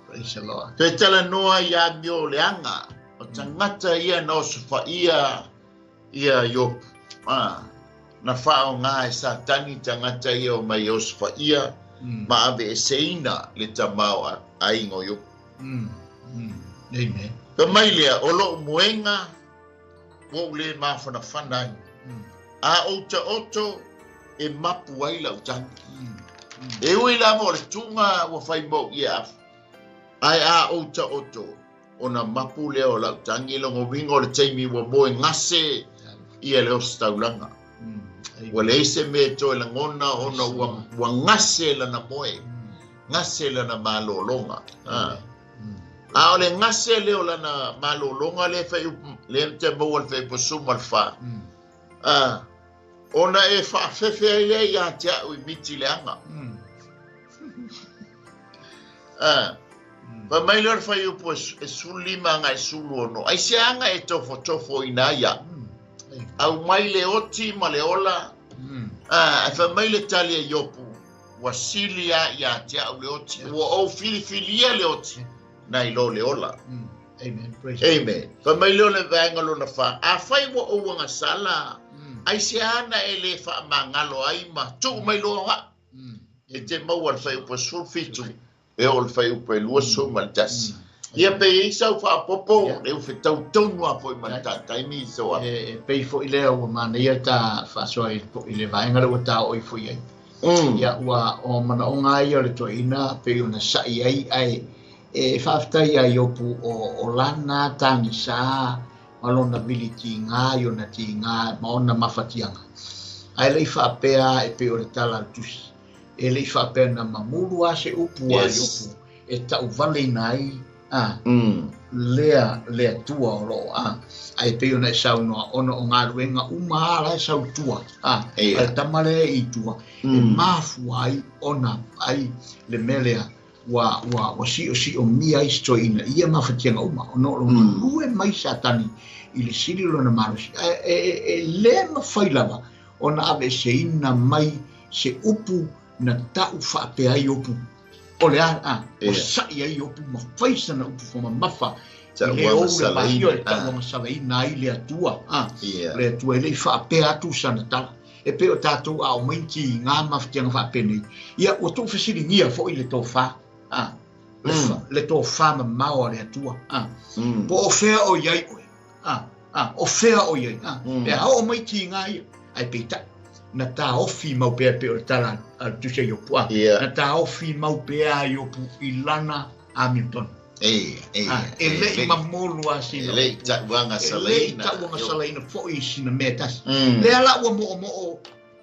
Praise the Lord. Te tala noa ia mio le anga. O tangata ia no sufa ia yo. Na whao ngā e Satani tangata ia o mai o sufa ia. Ma ave e seina le tamau a ingo yo. Amen. Ka mai lea, o lo muenga, o le mawhanawhana. A outa oto e mapu ai lau tangi. E ui lama o le tunga wa whai mo i afu. Ai a outa oto, o na mapu lea o lau tangi, longo wingo le teimi wa moe ngase i e leo staulanga. Wa le ise me to la ngona ona wa ngase la na moe. Ngase la na malolonga. A ole ngase le o la na malolonga le fai le te mo al fai posuma al fa. Ona e fa fefe le ya tia u miti le anga. Pa mai le fai u pos e sulima nga e sulu ono. Ai se anga e tofo ina ya. Au mai le oti ma le ola. E fa mai le tali e yopu. Wa silia ya tia u le oti. Wa o filifilia le oti. Na ilo le ola. Amen. Amen. Fa mai le vanga lo na fa. A fai wa o wanga sala. Ai se ana e le fa mangalo ai ma. Tu mai lo ha. E te mau al fai upo sulfitu. E o le fai upo e lua so maltasi. Ia pe i sau wha popo, e uwhi tau taunua po i manta, taimi i soa. E pei fo i lea ua mana ia ta whasoa i le vaenga ua ta oi fo i ai. Ia ua o mana o ngā ia le toa ina, pei una sai ai ai, e whaftai ai opu o lana tangi sa, malona vili ti ngā, i ona ti ngā, maona mawhatianga. Ai lei whapea e pei o le tala tusi. E lei whapea na mamuru a se upu ai opu, e tau vale nai, lea tua o lo ai pe ona sau no ona o ngā ruenga umara sau tua ai tamare i tua e mafu ai ona ai le melea wa si o mia i stoina ia mafatianga uma ona lo lue mai Satani i le siri lo na marusi e le mafailava ona ave seina mai se upu na tau whape ai upu o le a o sa ia i opu mafaisa na upu foma mafa le o le mahio e ta wanga salaina i le atua le atua le fa pe atu sana tala e pe o tatou a o mainti ngā mafitianga fa pene ia o tu fasiringia fo i le tofa le tofa ma mau le atua po o fea o iai o fea o iai e a o mainti ngā ia ai peita na ta ofi mau pe o tala tu se yo pua na ta ofi mau pe yo pu ilana Hamilton ele mamolu asina ele ta wanga salaina fo isina metas le ala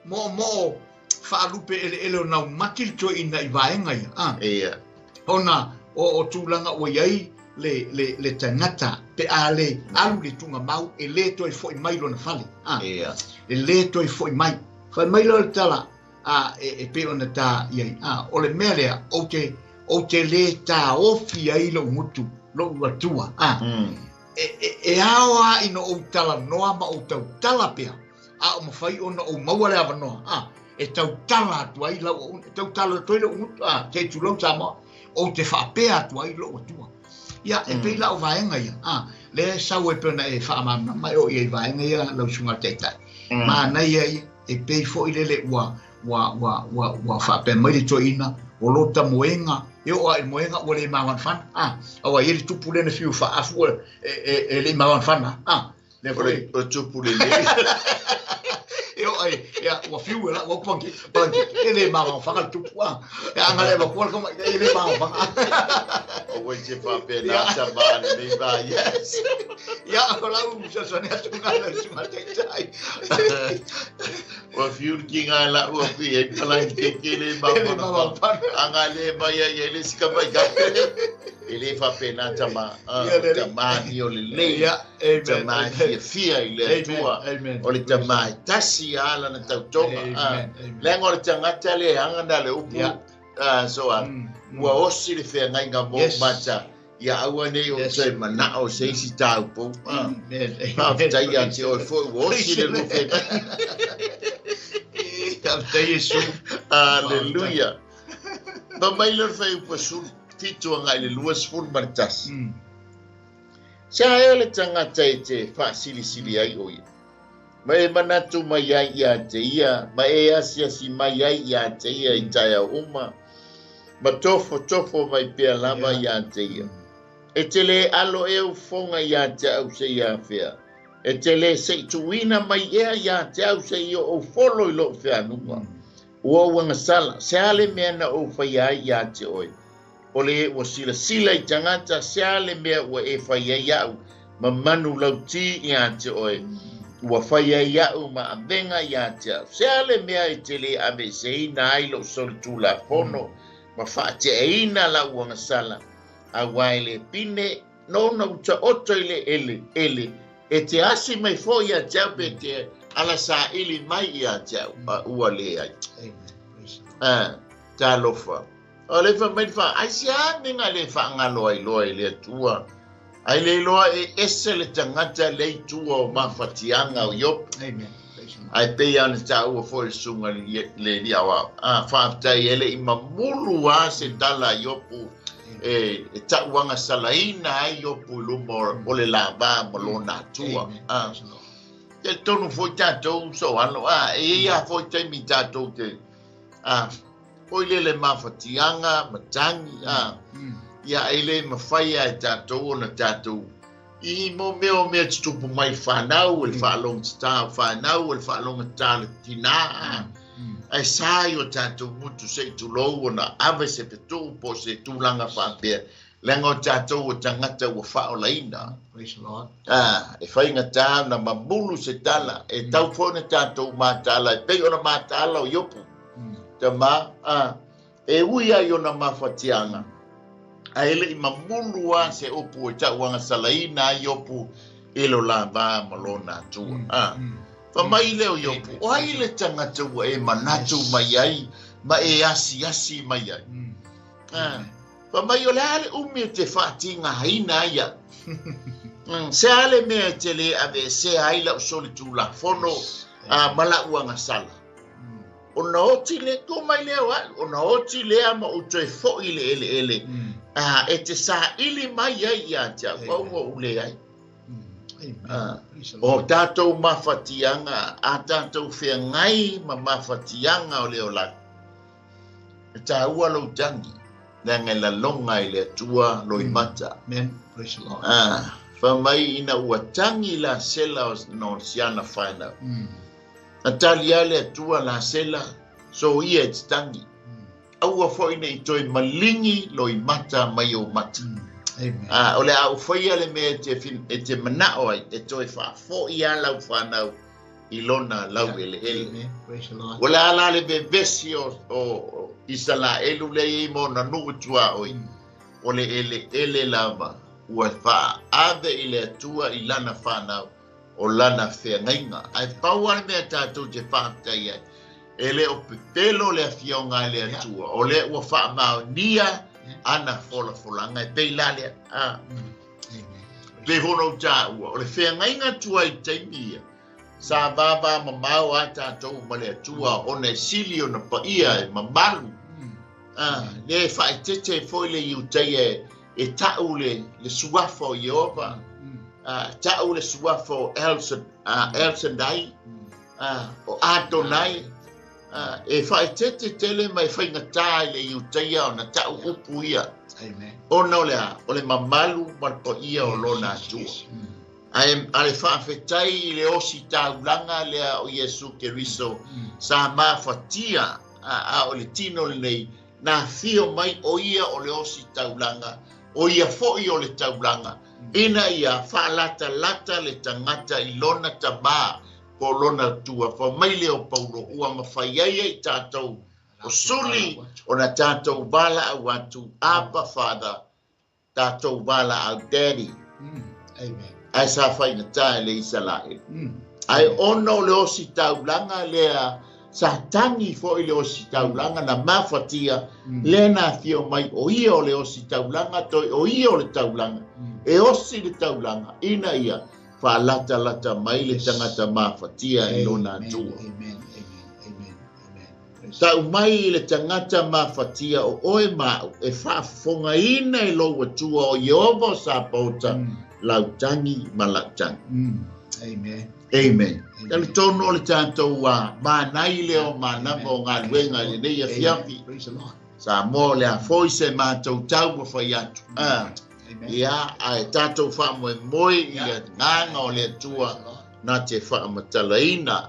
mo fa lupe ele na matil to ina ivaenga ia ona o tulanga o yai le tangata pe ale alu le tunga mau ele to fo mai lo na fale ele to fo mai fa mai lo tala e pe ona ta ia o le mele o te le ta ofi ai lo mutu lo atua e awa ino o tala noa ma o tau tala pea o mawhai ona o mawale awa noa e tau tala atu ai lau tau tala toi lo mutu te tulau tama o te whapea atu ai lo atua ia e pei lau vaenga ia le sau e pena e whaamamna mai o i vaenga ia lau sunga teitai ma nei ai e pei fo i lele wa whapea mai le toi ina o lota moenga e o ai moenga o le mawan fan awa i le tupu le na fiu wha afu e le mawan fan le o tupu le e o ai ya o fiu la o panki e le mawan fan tupu e anga le ko ko e le mawan fan o we se fa pe na taban le ba yes ya ko la u sa sa ne atu ngala su ma te tai o fiu ki ngala o fi e pala ke le mawan fan anga le ba ya le sika ba ga ele fa pe na tama tama ni o le tama fia ile tua o le tama tasi ala na tau tonga lengo le tangata le anga na le upu so wa osi le fe ngai nga mo mata ya awa nei o se mana o se si tau po pa tai ya te o fo osi le lu fe tai su hallelujah ba mai le fe po su tito ngai le luas ful martas sa ele tangata te fa sili ai o mai manatu mai ai ya te ia mai asia si mai ai ya te ia i taia uma ma tofo mai pia lava ya te ia e tele alo eu fonga ya te au se ia fea e tele se tuina mai ya te au se ia o folo i lo fea numa ua wanga sala se ale mea na o fai ai ya te oi o le wa sila i tangata se ale mea ua e fai ai au ma manu lauti ya te oi ua fai ai au ma avenga ya te au se ale mea i tele ame se ina ai lo sol tula fono ma fa te ina la wanga sala a waile pine no uta oto ele e te asi mai fo ya te au pe te ala sa ili mai ya te au ua le ai ta lofa o le fa mai fa ai si ninga le fa ngalo ai loa le tua ai le loa e ese le tangata le tua o mafatianga o yop ai pe ya ta o fo sunga le dia wa fa ta ele i mamulu wa se dala yopu e ta wanga salaina ai yopu lu mo le lava mo lo na tua te tonu fo ta to so ano e ya fo te mi ta to te o le mafatianga matangi ya ele mafaya e ta to na ta to I mo meo me tupu mai whanau e whalong ta whanau e whalong ta tina ai sai o tātou mutu se tulou ona ave se petu po se tūlanga whapea lengo tātou o tangata o whaolaina e whainga tā na mamulu se tala e tau whone tātou mātala e pei ona mātala o yopu ta mā e uia i ona mawhatianga a ele i mamulu a se opu e tauanga salaina i opu ilo la ba malona tua fa mai leo yopu o ai le tangata ua e manatu mai ai ma e asi mai ai fa mai o le ale umi te whaatinga haina ia se ale mea te le ave se ai la usoli tu la fono mala uanga sala ona oti le ko mai le wa ona oti le ama o toi fo ile ele e te sa ili mai ia tia o le ai o tatou mafatianga a tatou whiangai ma mafatianga o leo la e ta ua lo tangi na ngai la longa i le tua loi mata fa mai ina ua tangi la sela o no siana whaina a talia le tua la sela so ia e tangi aua fo ina i toi malingi loi mata mai o mata o le au whaia le mea te manao ai, e toi wha fo i a lau whanau i lona lau ele. O le ala le bevesi o isala elu le i mo na nuu tua oi. O le ele lava, ua wha ave i le atua i lana whanau o lana whengainga. Ai pau ale mea tātou te whaatai ai. E le o pepelo le awhionga le atua. O le ua wha mao nia, ana fola ngai peilale le hono ta o le whengainga tua i teimia sa baba mamau ata tau male tua o ne sili o na paia e mamalu le fai tete foi le iutei e tau le suafo Yehova tau le suafo Elson dai o Adonai e fai tete tele mai fai ngatai le iutei o na tau upu ia ona o le mamalu marpo ia o lona tua ale whaafetai le osi taulanga lea o Yesu Keriso sa mawhatia o le tino nei na fio mai o ia o le osi taulanga o ia foi o le taulanga ina ia whaalata le tangata i lona tama po lona tua fa mai leo Paulo ua mawhaiaia i tātou o suli o na tātou wala au atu Abba Father tātou wala au Daddy Amen. Ai sa whai na tae le isa lae. Ai ono le osi taulanga lea sa tangi fo i le osi taulanga na mawhatia le na fio mai o ia o le osi taulanga toi o ia o le taulanga e osi le taulanga ina ia whaalata mai le tangata mawhatia i lona tua. Tau mai le tangata mawhatia o oe mau e whaafonga ina i loa tua o Yehova sa pauta lautangi ma lautangi. Amen. Tali tono o le tātou mānai leo mānama o ngā luenga le nei a fiafi. Sa mō le a foi se mātou tau ma whai atu. Ia ai tātou wha moe moe ia nganga o le atua na te wha amatalaina.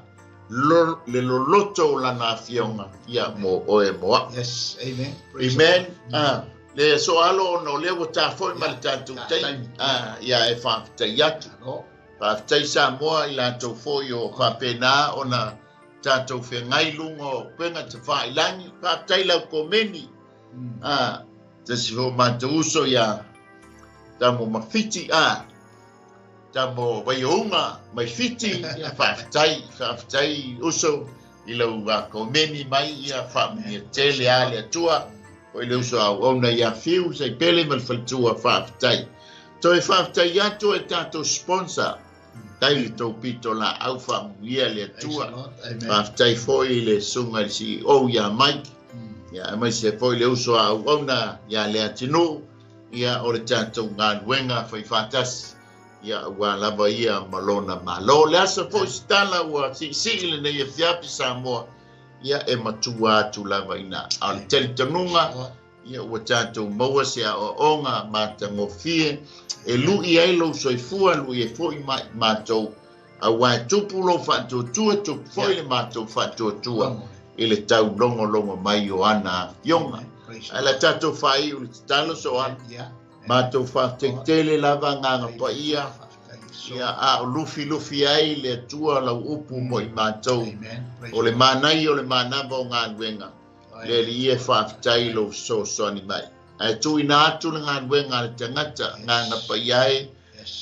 Le loloto la na fionga ia mo oe moa. Yes, amen. Amen. Le so alo no le wata foi mal tantu tai. Ia e fa tai atu. Fa tai sa moa i la to foi o fa pena ona tantu fe ngai lungo penga te fa ilangi fa tai la komeni. Te si ho matuso ia tamo mafiti tamo waiunga mai fiti whaftai uso i lau komeni mai ia whamia tele ale atua o i lau so au ona ia fiu sei pele mal faltua whaftai. To e whaftai atu e tato sponsor tai tau pito la au whamuia le atua whaftai foi le sunga si o ia Mike ia mai se foi le uso au ona ia le atinu ia o le tato ngā luenga whai whatasi ia ua lava ia malona malo le asa po stala ua si le nei fiapi Samoa ia e matua atu lava ina al teltanunga ia ua tātou maua se a onga matangofie e lui ai lo soifua lui e foi mātou a wai tupu lo whatuatua tupu foi le mātou whatuatua i le tau longo mai o ana fionga ala tātou whai u le talo so ana mātou whatektele lava nganga pa ia a lufi ai le tua lau upu mo i mātou o le manai o le manaba o ngā nuenga le li e whaftai lo so ni mai ai tui nā atu le ngā nuenga le tangata nganga pa iai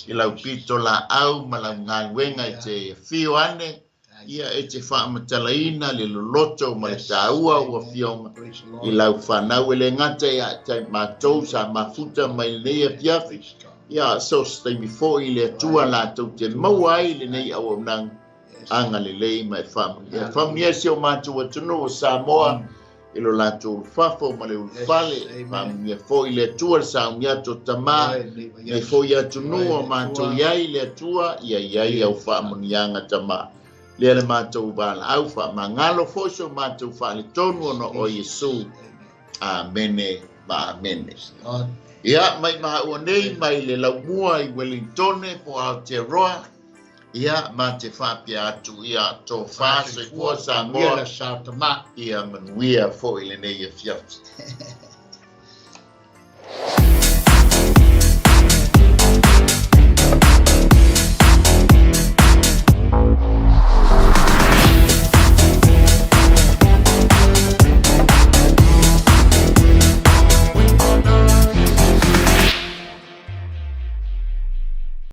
i lau pito la au ma lau ngā nuenga i te fio ane ia e te whaamatalaina le loloto ma le tāua ua fionga i lau whanau e le ngata ia te mātou sa mafuta mai lea fiafi ia so staimi fo i le tua la tau te mau ai le nei au nang anga le lei mai famia se o mātou atunu o Samoa ilo lātou fafo ma le ulfale famia fo i le atua saumia to tamā nei fo i atunu o mātou iai le atua iai au whaamonianga tamā lea le mātou wala au whaamangalo fo so mātou whaale tonu ono o Yesu amene ma amene ia mai maha ua nei mai le laumua i Wellington po Aotearoa ia ma te whapia atu ia tō whāsoi kua Samoa ia manuia fo i le nei e fiatu.